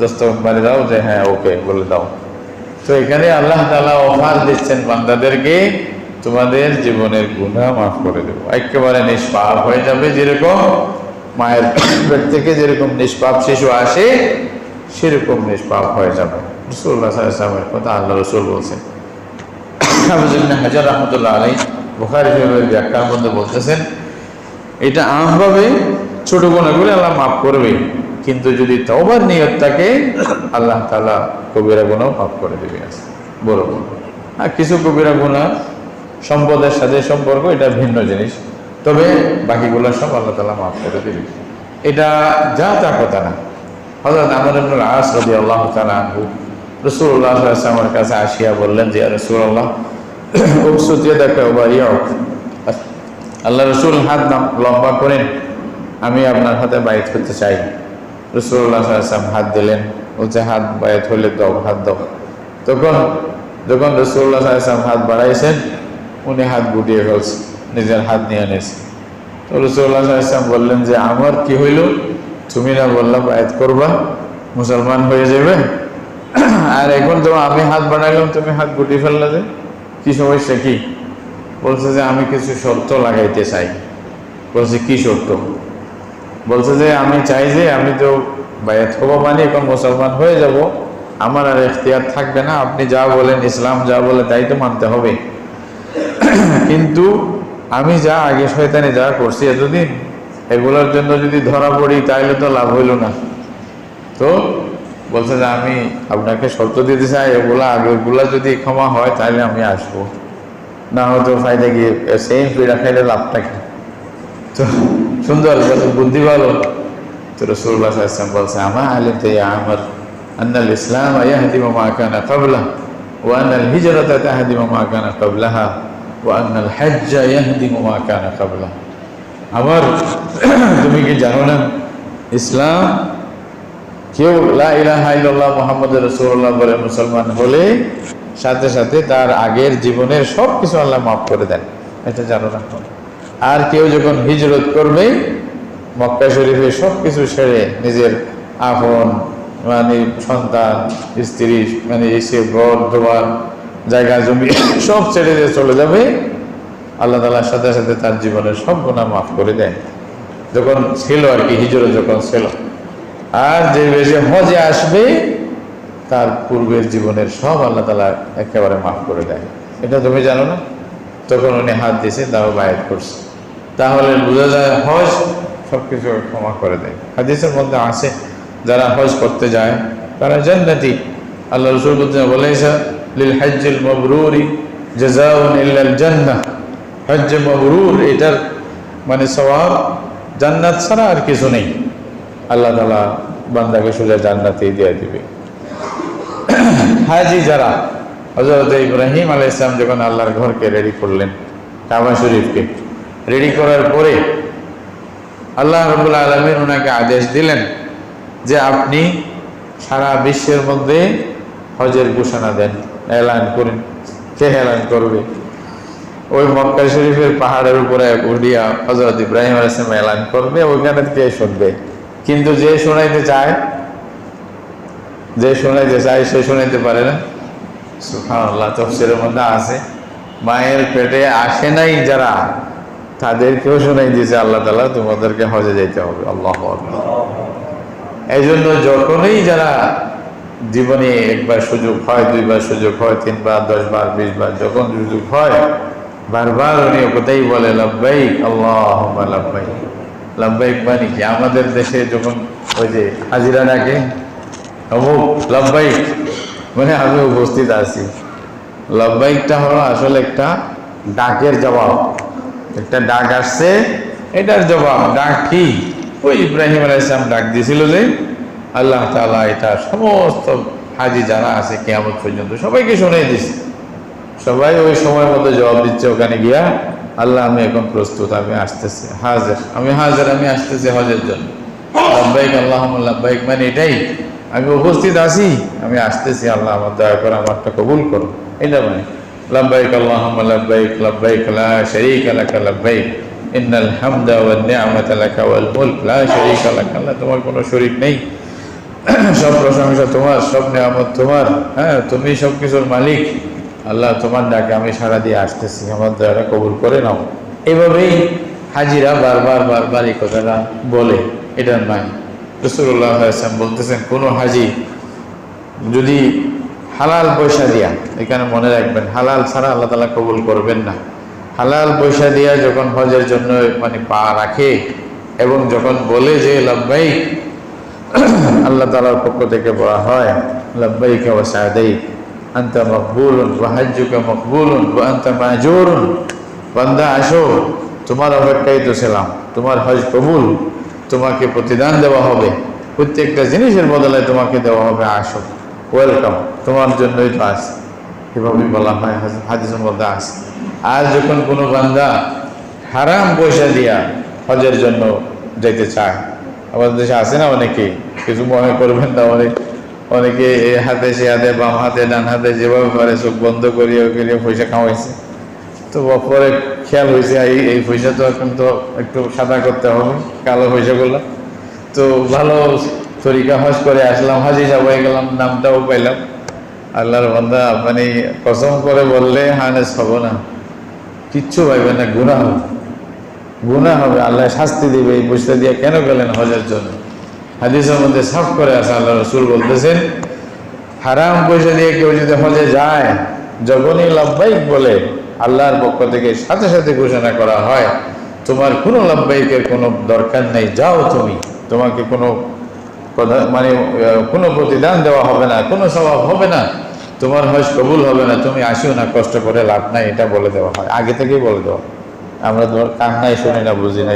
দস্তখত মারে দাও, যে হ্যাঁ ওকে বলে দাও। তো এখানে আল্লাহ তাআলা অফার দিচ্ছেন বান্দাদেরকে, তোমাদের জীবনের গুনাহ মাফ করে দেবো, একেবারে নিষ্পাপ হয়ে যাবে। যেরকম মায়ের পেট থেকে যেরকম নিষ্পাপ শিশু আসে, সেরকম নিষ্পাপ হয়ে যাবে। রাসূলুল্লাহ সাল্লাল্লাহু আলাইহি ওয়াসাল্লামের কথা আল্লাহ রাসূল বলছেন। হাফিজ ইবনে হাজার রাহমাতুল্লাহ আলাইহি বুখারী শরীফের ব্যাখ্যার মধ্যে বলতেছেন, এটা আমভাবে ছোট গুনাহগুলো আল্লাহ মাফ করবে, কিন্তু যদি তওবার নিয়ত থাকে, আল্লাহ তাআলা কবিরা গুনাহ মাফ করে দেবে। বড় গুনাহ আর কিছু কবিরা গুনাহ সম্পদের সাথে সম্পর্ক, এটা ভিন্ন জিনিস, তবে বাকিগুলো সব আল্লাহ তাআলা মাফ করে দেবে, এটা যা তা কথা না। হযরত আমর ইবনে আল-আস রাদিয়াল্লাহু তাআলা আনহু রাসূলুল্লাহ সাল্লাল্লাহু আলাইহি ওয়াসাল্লামের কাছে আসিয়া বললেন যে, ইয়া রাসূলুল্লাহ, উবসুত ইয়াদাকা ওয়াবাইয়াক, আল্লাহ রাসূল হাত লম্বা করেন, আমি আপনার হাতে বায়াত করতে চাই। রাসূলুল্লাহ সাল্লাল্লাহু আলাইহি ওয়াসাল্লাম হাত দিলেন, বলছে হাত বায়াত হলে দাও, হাত দাও। তখন যখন রাসূলুল্লাহ সাল্লাল্লাহু আলাইহি ওয়াসাল্লাম হাত বাড়াইছেন, উনি হাত গুটিয়ে ফেলছেন, নিজের হাত নিয়ে নিয়েছেন। তো রাসূলুল্লাহ সাল্লাল্লাহু আলাইহি ওয়াসাল্লাম বললেন যে, আমার কি হইল, তুমি না বললা বায়াত করবা, মুসলমান হয়ে যাবে, আর এখন তো আমি হাত বাড়াইলাম, তুমি হাত গুটিয়ে ফেললে, যে কি সমস্যা কি? বলছে যে আমি কিছু শর্ত লাগাইতে চাই। বলছে কি শর্ত? বলছে যে আমি চাই যে আমি তো বায়াত হবো, মানে এখন মুসলমান হয়ে যাব, আমার আর ইখতিয়ার থাকবে না, আপনি যা বলেন, ইসলাম যা বলে তাই তো মানতে হবে, কিন্তু আমি যা আগে শয়তানি যা করছি এতদিন, এগুলোর জন্য যদি ধরা পড়ি তাইলে তো লাভ হইল না। তো বলছে যে আমি আপনাকে শর্ত দিতে চাই, আগেগুলা যদি ক্ষমা হয় তাহলে আমি আসবো, না হয়তো ফায়দা গিয়ে সেম পিড়া খাইলে লাভটা কি? তো সুন্দর, বুদ্ধি ভালো। তো রাসূলুল্লাহ সাল্লাল্লাহু আলাইহি ওয়াসাল্লাম বলছে, আমা আলিমতা ইয়া আমর আন্নাল ইসলাম ইয়াহদিমু মা কানা ক্বাবলাহু ওয়া আন্নাল হিজরাতা তাহদিমু মা কানা ক্বাবলাহা ওয়া আন্নাল হাজ্জা ইয়াহদিমু মা কানা ক্বাবলাহু। আমার তুমি কি জানো না, ইসলাম, কেউ লা ইলাহা ইল্লাল্লাহ মুহাম্মাদুর রাসূলুল্লাহ বলে মুসলমান হলে সাথে সাথে তার আগের জীবনের সব কিছু আল্লাহ মাফ করে দেন, এটা জানো না? আর কেউ যখন হিজরত করবে, মক্কা শরীফে সব কিছু ছেড়ে, নিজের আপন, মানে সন্তান, স্ত্রী, মানে এসে ঘর দোয়ার, জায়গা জমি সব ছেড়ে দিয়ে চলে যাবে, আল্লাহ তাআলার সাথে সাথে তার জীবনের সব গুনাহ মাফ করে দেন। যখন ছিল আর কি, হিজরত যখন ছিল। আর যে বেশি হজে আসবে তার পূর্বের জীবনের সব আল্লাহ তাআলা একেবারে মাফ করে দেয়। এটা তুমি জানো না? তখন উনি হাত দিয়েছে, তাও বায়াত করছে। তাহলে বোঝা যায় হজ সবকিছু ক্ষমা করে দেয়। হাদিসের মধ্যে আছে যারা হজ করতে যায় তারা জান্নাতি। আল্লাহ রাসূল বলেছেন লিল হজ্জিল মাবরুরি জাযাউন ইল্লাল জান্নাহ। হজ্জ মাবরুর এটার মানে সওয়াব জান্নাত ছাড়া আর কিছু নেই। আল্লাহ তাআলা বান্দাকে সোজা জান্নাতেই দিয়ে দিবে। হাজি যারা, হযরত ইব্রাহিম আলাইহিস সালাম যখন আল্লাহর ঘরকে রেডি করলেন, কাবা শরীফকে রেডি করার পরে আল্লাহ রাব্বুল আলামিন ওনাকে আদেশ দিলেন যে আপনি সারা বিশ্বের মধ্যে হজের ঘোষণা দেন, এলান করেন। কে এলান করবে? ওই মক্কা শরীফের পাহাড়ের উপরে উঠিয়া হযরত ইব্রাহিম আলাইহিস সালাম এলান করবে, ওইখানে কে শুনবে? কিন্তু যে শোনাইতে চায়, সে শোনাইতে পারে না। সুবহানাল্লাহ, তাফসীরের মধ্যে আছে মায়ের পেটে আসে নাই যারা, তাদেরকেও শোনাই দিয়েছে আল্লাহ তাআলা তোমাদেরকে হজে যেতে হবে। আল্লাহু আকবার। এই জন্য যখনই যারা জীবনে একবার সুযোগ হয়, দুইবার সুযোগ হয়, 3 বার, 10 বার, 20 বার, যখন সুযোগ হয় বারবার উনি কোথায় বলে লাব্বাইক আল্লাহুম্মা লাব্বাইক। লাব্বাইক মানে কি? আমাদের দেশে যখন ওই যে হাজিরা ডাকে অমুক লাব্বাইক, মানে আমি উপস্থিত আছি। লাব্বাইকটা হলো আসলে একটা ডাকের জবাব। একটা ডাক আসছে, এটার জবাব। ডাক কি? ওই ইব্রাহিম আলাইহিস সালাম ডাক দিয়েছিল যে আল্লাহ তাআলা এটা সমস্ত হাজি যারা আছে কিয়ামত পর্যন্ত সবাইকে শুনিয়ে দিছে। সবাই ওই সময়ের মধ্যে জবাব দিচ্ছে ওখানে গিয়া, আল্লাহ আমি এখন প্রস্তুত, আমি আসতেছি, হাজির, আমি আসতেছি হজের জন্য। লাব্বাইক আল্লাহুম্মা লাব্বাইক মানে এটাই, আমি উপস্থিত আছি, আমি আসতেছি, আল্লাহ আমার দয়া করে আমারটা কবুল করো। এটা মানে লাব্বাইক আল্লাহুম্মা লাব্বাইক লাব্বাইক লা শারীকা লাকা লাব্বাইক ইন্নাল হামদা ওয়ান নি'মাতা লাকা ওয়াল মুলক লা শারীকা লাক। আল্লাহ তোমার কোনো শরীক নেই, সব প্রশংসা তোমার, সব নিয়ামত তোমার। হ্যাঁ, তুমি সব কিছুর মালিক। আল্লাহ তোমার ডাকে আমি সাড়া দিয়ে আসতেছি, আমার দয়াটা কবুল করে নাও। এইভাবেই হাজিরা বারবার এই কথাটা বলে। এটার নাই রাসূলুল্লাহ সাল্লাল্লাহু আলাইহি ওয়াসাল্লাম বলতেছেন, কোনো হাজি যদি হালাল পয়সা দিয়া, এখানে মনে রাখবেন হালাল ছাড়া আল্লাহ তাআলা কবুল করবেন না। হালাল পয়সা দিয়া যখন হজের জন্য মানে পা রাখে এবং যখন বলে যে লাব্বাইক, আল্লাহ তাআলার পক্ষ থেকে বলা হয় লাব্বাইক ওয়া সা'দাইক আনতা মাকবুলুন ওয়া হাজ্জুকা মাকবুলুন ওয়া আনতা মাজুরুন। বান্দা আসো, তোমার অপেক্ষায় তো ছিলাম, তোমার হজ কবুল, তোমাকে প্রতিদান দেওয়া হবে, প্রত্যেকটা জিনিসের বদলে তোমাকে দেওয়া হবে, আসো, ওয়েলকাম, তোমার জন্যই তো আছে। এভাবেই বলা হয়, হাদিসের মধ্যে আছে। আর যখন কোনো বান্দা হারাম পয়সা দিয়া হজের জন্য যেতে চায়, আমাদের দেশে আছে না অনেকে, কিছু মনে করবেন না, অনেকে এই হাতে সে হাতে, বাম হাতে ডান হাতে যেভাবে পারে চোখ বন্ধ করিয়ে পয়সা কামাইছে। তো পরে খেয়াল হয়েছে এই পয়সা তো এখন তো একটু সাদা করতে হবে, কালো পয়সাগুলো। তো ভালো তরিকা হজ করে আসলাম, হাজি সাহেব হয়ে গেলাম, নামটাও পাইলাম। আল্লাহর বান্দা মানে কসম করে বললে হানেস হবো না, কিচ্ছু পাইবেন না, গুনাহ হবে, আল্লাহ শাস্তি দিবে। এই পয়সা দিয়ে কেন গেলেন হজের জন্য? হাদিসের মধ্যে সাফ করে আছে, আল্লাহ রাসূল বলতেছেন হারাম পয়সা দিয়ে কেউ যদি হজে যায়, যখনই লাব্বাইক বলে আল্লাহর পক্ষ থেকে সাথে সাথে ঘোষণা করা হয় তোমার কোনো লাব্বাইকের কোনো দরকার নেই, যাও তুমি, তোমাকে কোনো কথা মানে কোনো প্রতিদান দেওয়া হবে না, কোনো সওয়াব হবে না, তোমার হজ কবুল হবে না, তুমি আসিও না, কষ্ট করে লাভ নাই, এটা বলে দেওয়া হয়, আগে থেকেই বলে দেওয়া। আমরা তোমার কান নাই, শুনি না, বুঝি না।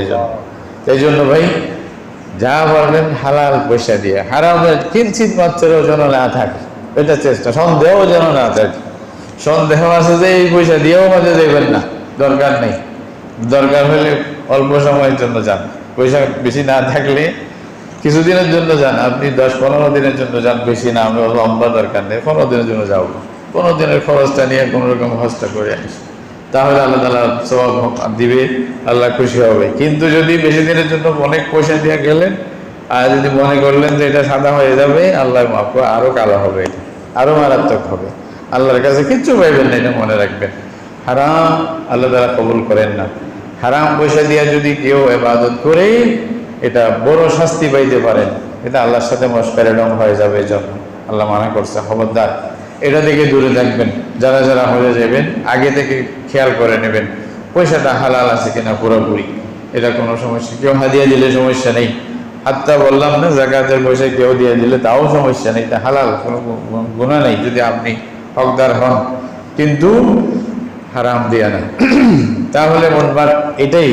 এই জন্য ভাই যা বলবেন হালাল পয়সা দিয়ে, হারামের কিঞ্চিত মাত্রেও যেন না থাকে, এটা চেষ্টা, সন্দেহ যেন না থাকে। সন্দেহ আছে যে এই পয়সা দিয়েও মাঝে দেবেন না, দরকার নেই। দরকার হলে অল্প সময়ের জন্য যান, পয়সা বেশি না থাকলে কিছুদিনের জন্য যান, আপনি 10-15 দিনের জন্য যান, বেশি না, আমরা লম্বা দরকার নেই, 15 দিনের জন্য যাবো, 15 দিনের খরচটা নিয়ে কোনো রকম হজটা করে আসি, তাহলে আল্লাহ তাআলা সওয়াব দিবে, আল্লাহ খুশি হবে। কিন্তু যদি বেশি দিনের জন্য অনেক পয়সা দিয়ে গেলেন আর যদি মনে করলেন যে এটা সাদা হয়ে যাবে, আল্লাহ মাফ করে, আরো কালো হবে, আরো মারাত্মক হবে, আল্লাহর কাছে কিচ্ছু পাইবেন না, এটা মনে রাখবেন। হারাম আল্লাহ তাআলা কবুল করেন না। হারাম পয়সা দিয়ে যদি কেউ ইবাদত করে এটা বড় শাস্তি পাইতে পারেন, এটা আল্লাহর সাথে মশকারিডং হয়ে যাবে। জন্য আল্লাহ মানা করছে, খবরদার এটা থেকে দূরে থাকবেন। যারা যারা হয়ে যাবেন আগে থেকে খেয়াল করে নেবেন পয়সাটা হালাল আছে কিনা পুরোপুরি, এটা কোনো সমস্যা। কেউ হাদিয়া দিলে সমস্যা নেই, হাত্তা বললাম না যাকাতের পয়সা কেউ দিয়ে দিলে তাও সমস্যা নেই, এটা হালাল, কোনো গুনাহ নেই যদি আপনি হকদার হন, কিন্তু হারাম দিয়া না। তাহলে মোটমাট এটাই,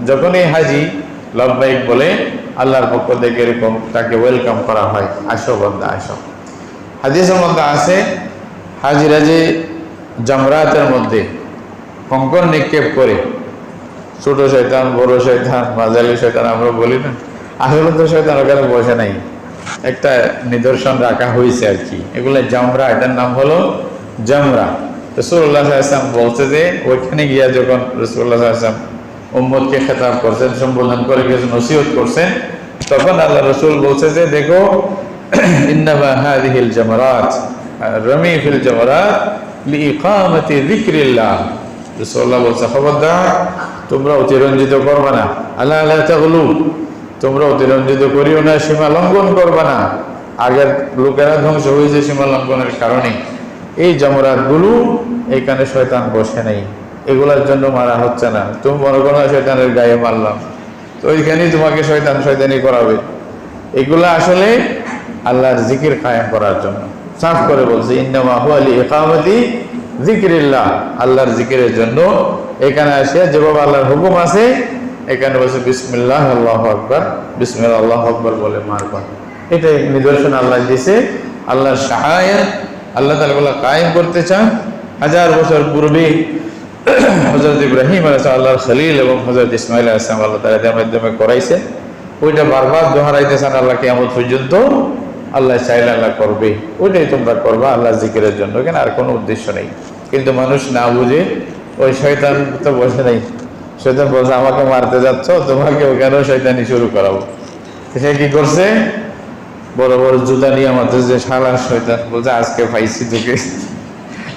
যখনই হাজি লব্বাইক বলে আল্লাহর পক্ষ থেকে এরকম তাকে ওয়েলকাম করা হয়, আসো বান্দা আসো। হাদিসের মধ্যে আছে হাজিরা যে জামরাতের মধ্যে কঙ্কর নিক্ষেপ করে, ছোট শয়তান, বড় শয়তান, মাঝালি শয়তান আমরা বলি না, আসলে তো শয়তান ওখানে বসে নাই, একটা নিদর্শন রাখা হয়েছে আর কি, এগুলো জামরা, এটার নাম হলো জামরা। রাসূলুল্লাহ সাল্লাল্লাহু আলাইহি ওয়াসাল্লাম বলতে যে ওইখানে গিয়া যখন রাসূলুল্লাহ সাল্লাল্লাহু আলাইহি ওয়াসাল্লাম উম্মতকে খেতাব করছেন, সম্বোধন করে কিছু নসিহত করছেন, তখন আল্লাহ রসুল বলছে যে দেখো ইন্নামা হাযিহিল জামারাত রমি ফিল জামারাত লিইকামাতি যিকরিল্লাহ। রাসূলুল্লাহ বলছে খবরদার তোমরা অতিরঞ্জিত করবে না, আলা লা তাগলু, তোমরা অতিরঞ্জিত করিও না, সীমা লঙ্ঘন করবে না। আগের লোকেরা ধ্বংস হয়েছে সীমা লঙ্ঘনের কারণে। এই জামরাতগুলো এইখানে শয়তান বসে নেই, এগুলার জন্য মারা হচ্ছে না। তুমি মনে করো শয়তানের গায়ে মারলাম, তো ওইখানেই তোমাকে শয়তানি করাবে। এগুলা আসলে আল্লাহর জিকির কায়েম করার জন্য, সাফ করে বলছে ইন্নামা হুয়া লিইকামাতি যিকরিল্লাহ, আল্লাহর জিকিরের জন্য। এখানে আসে যেভাবে আল্লাহর হুকুম আছে, এখানে বলছে বিসমিল্লাহ আল্লাহু আকবার, বিসমিল্লাহ আল্লাহু আকবার বলে মারবা। এটাই নিদর্শন আল্লাহ দিয়েছে, আল্লাহর শাআয়ের, আল্লাহ তাআলা এগুলো কায়েম করতে চান। 1000 বছর পূর্বে হযরত ইব্রাহিম আলাইহিস সালাম আল্লাহর খলিল এবং হযরত ইসমাঈল আলাইহিস সালাম আল্লাহ তাআলা এর মাধ্যমে করাইছে, ওইটা বারবার দোহারাইতেছেন আল্লাহ কিয়ামত পর্যন্ত। আল্লাহ চাইলে আল্লাহ করবে, ওইটাই তোমরা করবা আল্লাহ জিকিরের জন্য, কেন আর কোনো উদ্দেশ্য নেই। কিন্তু মানুষ না বুঝে, ওই শয়তান তো বসে নেই, শয়তান বলছে আমাকে মারতে যাচ্ছ, তোমাকে ওখানেও শয়তানি শুরু করাবো। সে কি করছে, বড় বড় জুতা নিয়ে আমাদের যে শালা শয়তান বলছে আজকে পাইছি তোকে,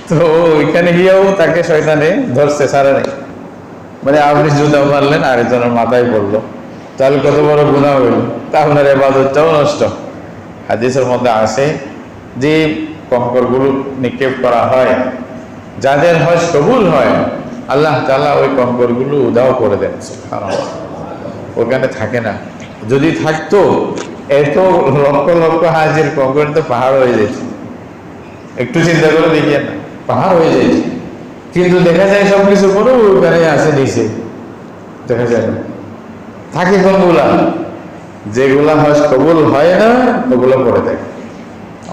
তো ওইখানে গিয়েও তাকে শয়তানে ধরছে, সারা নেই। মানে আপনি জুতা মারলেন আরেকজনের মাথায় পড়লো, তাহলে কত বড় গুনাহ হইল, তা আপনার ইবাদতটাও নষ্ট। হাদিসের মধ্যে আছে যে কঙ্করগুলো নিক্ষেপ করা হয়, যাদের হজ কবুল হয় আল্লাহ তাআলা ওই কঙ্করগুলো উধাও করে দেন, সুবহানাল্লাহ, ওখানে থাকে না। যদি থাকতো এত লক্ষ লক্ষ হাজির কঙ্কর তো পাহাড় হয়ে যেত, একটু চিন্তা করে দেখিয়ে না, পাহাড় হয়ে যেত। কিন্তু দেখা যায় সবকিছু করে ওখানে আসে নিচে, দেখা যায় না। থাকে কোনগুলা, যেগুলা হজ কবুল হয় না ওগুলো পড়ে থাকে।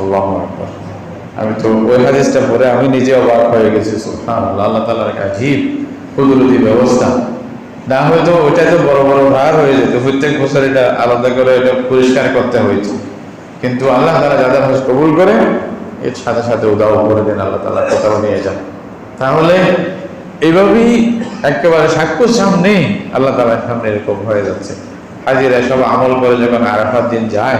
আল্লাহু আকবার। আমি তো ওই হাদিসটা পড়ে আমি নিজে অবাক হয়ে গেছি, সুবহানাল্লাহ, আল্লাহ তাআলার আজীব কুদরতি ব্যবস্থা। না হয়তো ওইটা তো বড় বড় ভার হয়ে যেত, প্রত্যেক বছর এটা আলাদা করে এটা পরিষ্কার করতে হয়েছে। কিন্তু আল্লাহ তাআলা যাদের হজ কবুল করে এর সাথে সাথে উদাও করে দেন, আল্লাহ তাআলা কোথাও নিয়ে যান। তাহলে এইভাবেই একেবারে সাক্ষীর সামনে আল্লাহ তাআলার সামনে এরকম হয়ে যাচ্ছে। হাজিরা সব আমল করে যখন আরাফাত দিন যায়,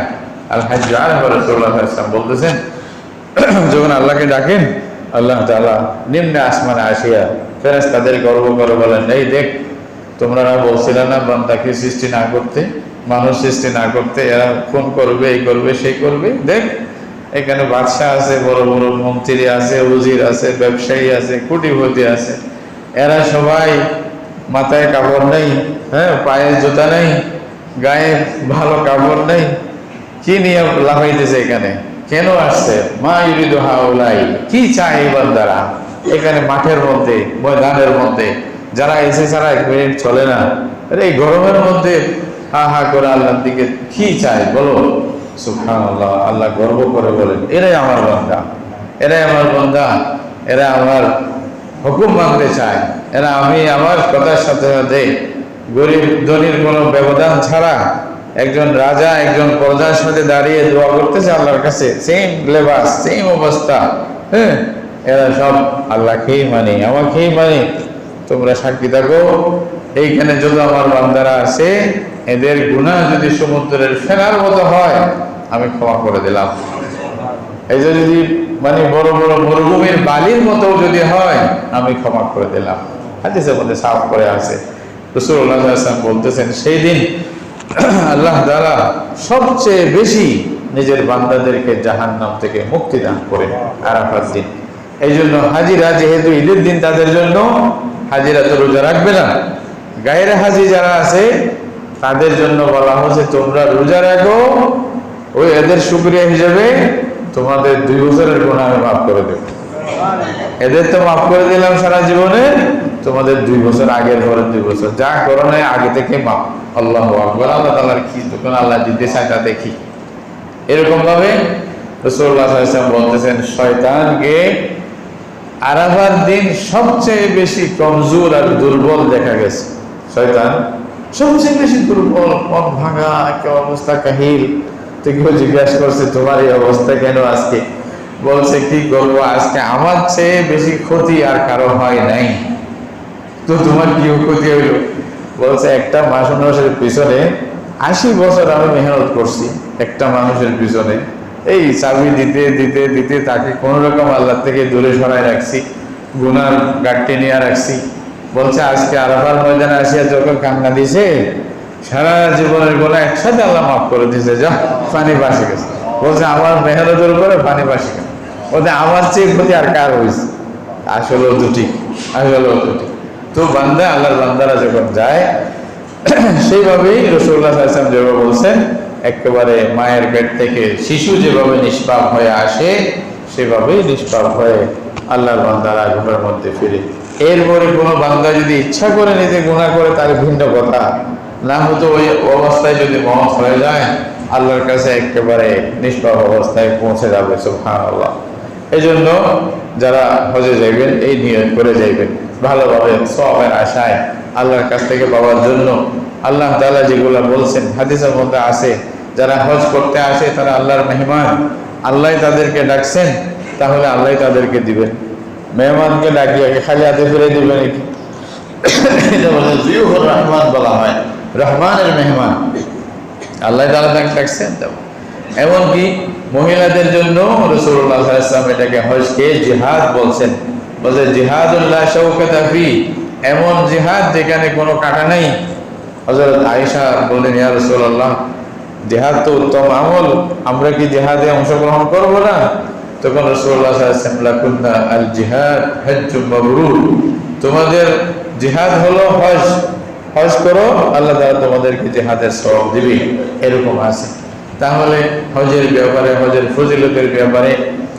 আল হাজ্জ আরাফা, রাসূলুল্লাহ সাল্লাল্লাহু আলাইহি ওয়াসাল্লাম বলতেছেন যখন আল্লাহকে ডাকেন আল্লাহ তাআলা নিম্নে আসমানে আসিয়া ফেরেশতাদের গর্ব করে বলেন, এই দেখ তোমরা না বলছিলে না বান্দাকে সৃষ্টি না করতে, মানুষ সৃষ্টি না করতে, এরা ফোন করবে, এই করবে সেই করবে, দেখ এখানে বাদশাহ আছে, বড় বড় মন্ত্রী আছে, উজির আছে, ব্যবসায়ী আছে, কোটিপতি আছে, এরা সবাই মাথায় কাপড় নেই, হ্যাঁ, পায়ে জুতা নেই, গায়ে ভালো কাপড় নেই, কি নিয়ে লাফাইতেছে এখানে, কেন আসছে, মা ইউরিদু হাউলাই, কি চায় এই বান্দারা এখানে মাঠের মধ্যে, ময়দানের মধ্যে, যারা এসে ছাড়া 1 মিনিট চলে না, আরে এই গরমের মধ্যে হা হা করে আল্লাহর দিকে কি চায় বলো। সুবহানাল্লাহ, আল্লাহ গর্ব করে বলেন এরাই আমার বান্দা, এরাই আমার বান্দা, এরা আমার হুকুম মানতে চায়, এরা আমি আমার কথার সাথে সাথে গরিব ধনীর কোনো ব্যবধান ছাড়া একজন রাজা একজন প্রজার সাথে দাঁড়িয়ে দোয়া করতেছে আল্লাহর কাছে, সেম লেবাস, সেম অবস্থা, হ্যাঁ, এরা সব আল্লাহকেই মানে, আমাকেই মানে। তোমরা সাক্ষী থাকো, এইখানে যত আমার বান্দারা আছে এদের গুনাহ যদি সমুদ্রের ফেনার মতো হয় আমি ক্ষমা করে দিলাম। এই যে যদি মানে বড় বড় মরুভূমির বালির মতো যদি হয় আমি ক্ষমা করে দিলাম। হাদিসের মধ্যে সাফ করে আছে রাসূলুল্লাহ সাল্লাল্লাহু আলাইহি ওয়াসাল্লাম বলতেছেন সেই দিন আল্লাহ তাআলা সবচেয়ে বেশি নিজের বান্দাদেরকে জাহান্নাম থেকে মুক্তি দান করেন আরাফাত দিন। এই জন্য হাজিরা যেহেতু ঈদের দিন, তাদের জন্য হাজিরা তো রোজা রাখবে না, গায়ের হাজি যারা আছে তাদের জন্য বলা হচ্ছে তোমরা রোজা রাখো, ওই এদের শুকরিয়া হিসেবে তোমাদের 2 বছরের গুনাহ আমি মাফ করে দেব। এদের তো মাফ করে দিলাম সারা জীবনে, তোমাদের 2 বছর আগের পরে 2 বছর যা করো নাই আগে থেকে মাফ। আল্লাহু আকবার। আল্লাহ তাআলার কি তখন আল্লাহ দিতে চায় তা দেখি। এরকম ভাবে রাসূলুল্লাহ সাল্লাল্লাহু আলাইহি ওয়াসাল্লাম বলতেছেন শয়তানকে আরাফার দিন সবচেয়ে বেশি কমজোর আর দুর্বল দেখা গেছে। শয়তান সবচেয়ে বেশি দুর্বল, মন ভাঙা, একটা অবস্থা কাহিল। তো কেউ জিজ্ঞাসা করছে তোমার এই অবস্থা কেন আজকে? বলছে কি করবো, আজকে আমার চেয়ে বেশি ক্ষতি আর কারো হয় নাই। তো তোমার কি ক্ষতি হইল? বলছে একটা মানুষের পিছনে 80 বছর আমি মেহনত করছি, একটা মানুষের পিছনে এই চাবি দিতে দিতে দিতে তাকে কোন রকম আল্লাহ থেকে দূরে সরাই রাখছি, গুনার গাঁটটি নিয়ে রাখছি। বলছে আজকে আরাফার ময়দানে আসিয়া যখন কান্না দিছে, সারা জীবনের গুনাহ একসাথে আল্লাহ মাফ করে দিয়েছে, যা পানি বাসে গেছে। বলছে আমার মেহনতের উপরে পানি বাসে গেছে। বলছে আমার চেয়ে ক্ষতি আর কার হয়েছে? আসলেও তো ঠিক, আসলেও তো ঠিক। তো বান্দা, আল্লাহর বান্দারা যখন যায় সেইভাবেই রাসূলুল্লাহ সাল্লাল্লাহু আলাইহি ওয়াসাল্লাম যেভাবে বলছেন, একেবারে মায়ের পেট থেকে শিশু যেভাবে নিষ্পাপ হয়ে আসে সেভাবেই নিষ্পাপ হয়ে আল্লাহর বান্দারা ঘরের মধ্যে ফিরে। এরপরে কোনো বান্দা যদি ইচ্ছা করে নিজে গুনাহ করে তার ভিন্ন কথা, না হতো ওই অবস্থায় যদি মওত হয়ে যায় আল্লাহর কাছে একেবারে নিষ্পাপ অবস্থায় পৌঁছে যাবে। সুবহানাল্লাহ। এই জন্য যারা হজে যাইবেন এই নিয়ত করে যাইবেন, ভালোভাবে সওয়াবের আশায় আল্লাহর কাছ থেকে পাওয়ার জন্য। আল্লাহ তাআলা যেগুলো বলছেন হাদিসের মধ্যে আছে, যারা হজ করতে আসে তারা আল্লাহর মেহমান, আল্লাহ তাদেরকে ডাকছেন, তাহলে আল্লাহ তাদেরকে দিবেন। মেহমানকে ডাকিয়ে খালি হাতে ফিরে দিবেন নাকি? এটা বলে জিয়ুফুর রহমান বলা হয়, রহমানের মেহমান। আল্লাহ তাআলা তাকে ডাকছেন। এমনকি মহিলাদের জন্য রাসূলুল্লাহ সাল্লাল্লাহু আলাইহি ওয়াসাল্লাম এটাকে হজকে জিহাদ বলছেন। বলে জিহাদুল্লাহ শাওকাতা ফি, এমন জিহাদ যেখানে কোনো কাটা নাই। হযরত আয়েশা বলেন, ইয়া রাসূলুল্লাহ, জিহাদ তো উত্তম আমল, আমরা কি জিহাদে অংশগ্রহণ করব না? তখন রাসূলুল্লাহ সাল্লাল্লাহু আলাইহি ওয়াসাল্লাম লাকুন্না আল জিহাদ হজ্জুম মাবরুর, তোমাদের জিহাদ হলো হজ, হজ করো আল্লাহ তাআলা তোমাদেরকে জিহাদের সওয়াব দিবে। এরকম আছে। তাহলে হজের ব্যাপারে, হজের ফজিলতের ব্যাপারে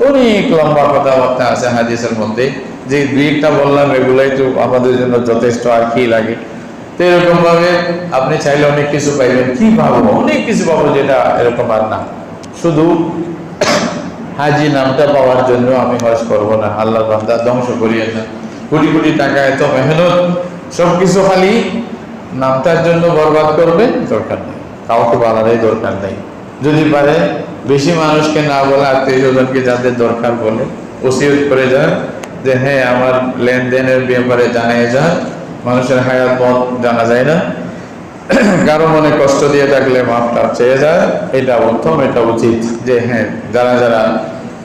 অনেক লম্বা কথাবার্তা আছে হাদিসের মধ্যে। যে 2-1টা বললাম এগুলাই তো আমাদের জন্য যথেষ্ট, আর কি লাগে। তো এরকম ভাবে আপনি চাইলে অনেক কিছু পাইবেন। কি পাবো? অনেক কিছু পাবো, যেটা এরকম আর না। শুধু হাজি নামটা পাওয়ার জন্য আমি হজ করবো না, আল্লাহর বান্দা ধ্বংস করিয়ে না। কোটি কোটি টাকা, এত মেহনত, সবকিছু খালি নামটার জন্য বরবাদ করবে, দরকার নেই। কাউকে বলারই দরকার নেই। যদি পারে বেশি মানুষকে না বলে আত্মীয়স্বজনকে যাদের দরকার বলে ওসিয়ত করে যান যে হ্যাঁ আমার লেনদেনের ব্যাপারে জানিয়ে যান। মানুষের হায়াত মত জানা যায় না, কারো মনে কষ্ট দিয়ে থাকলে মাফটা চেয়ে যায়। এটা উত্তম, এটা উচিত যে হ্যাঁ যারা যারা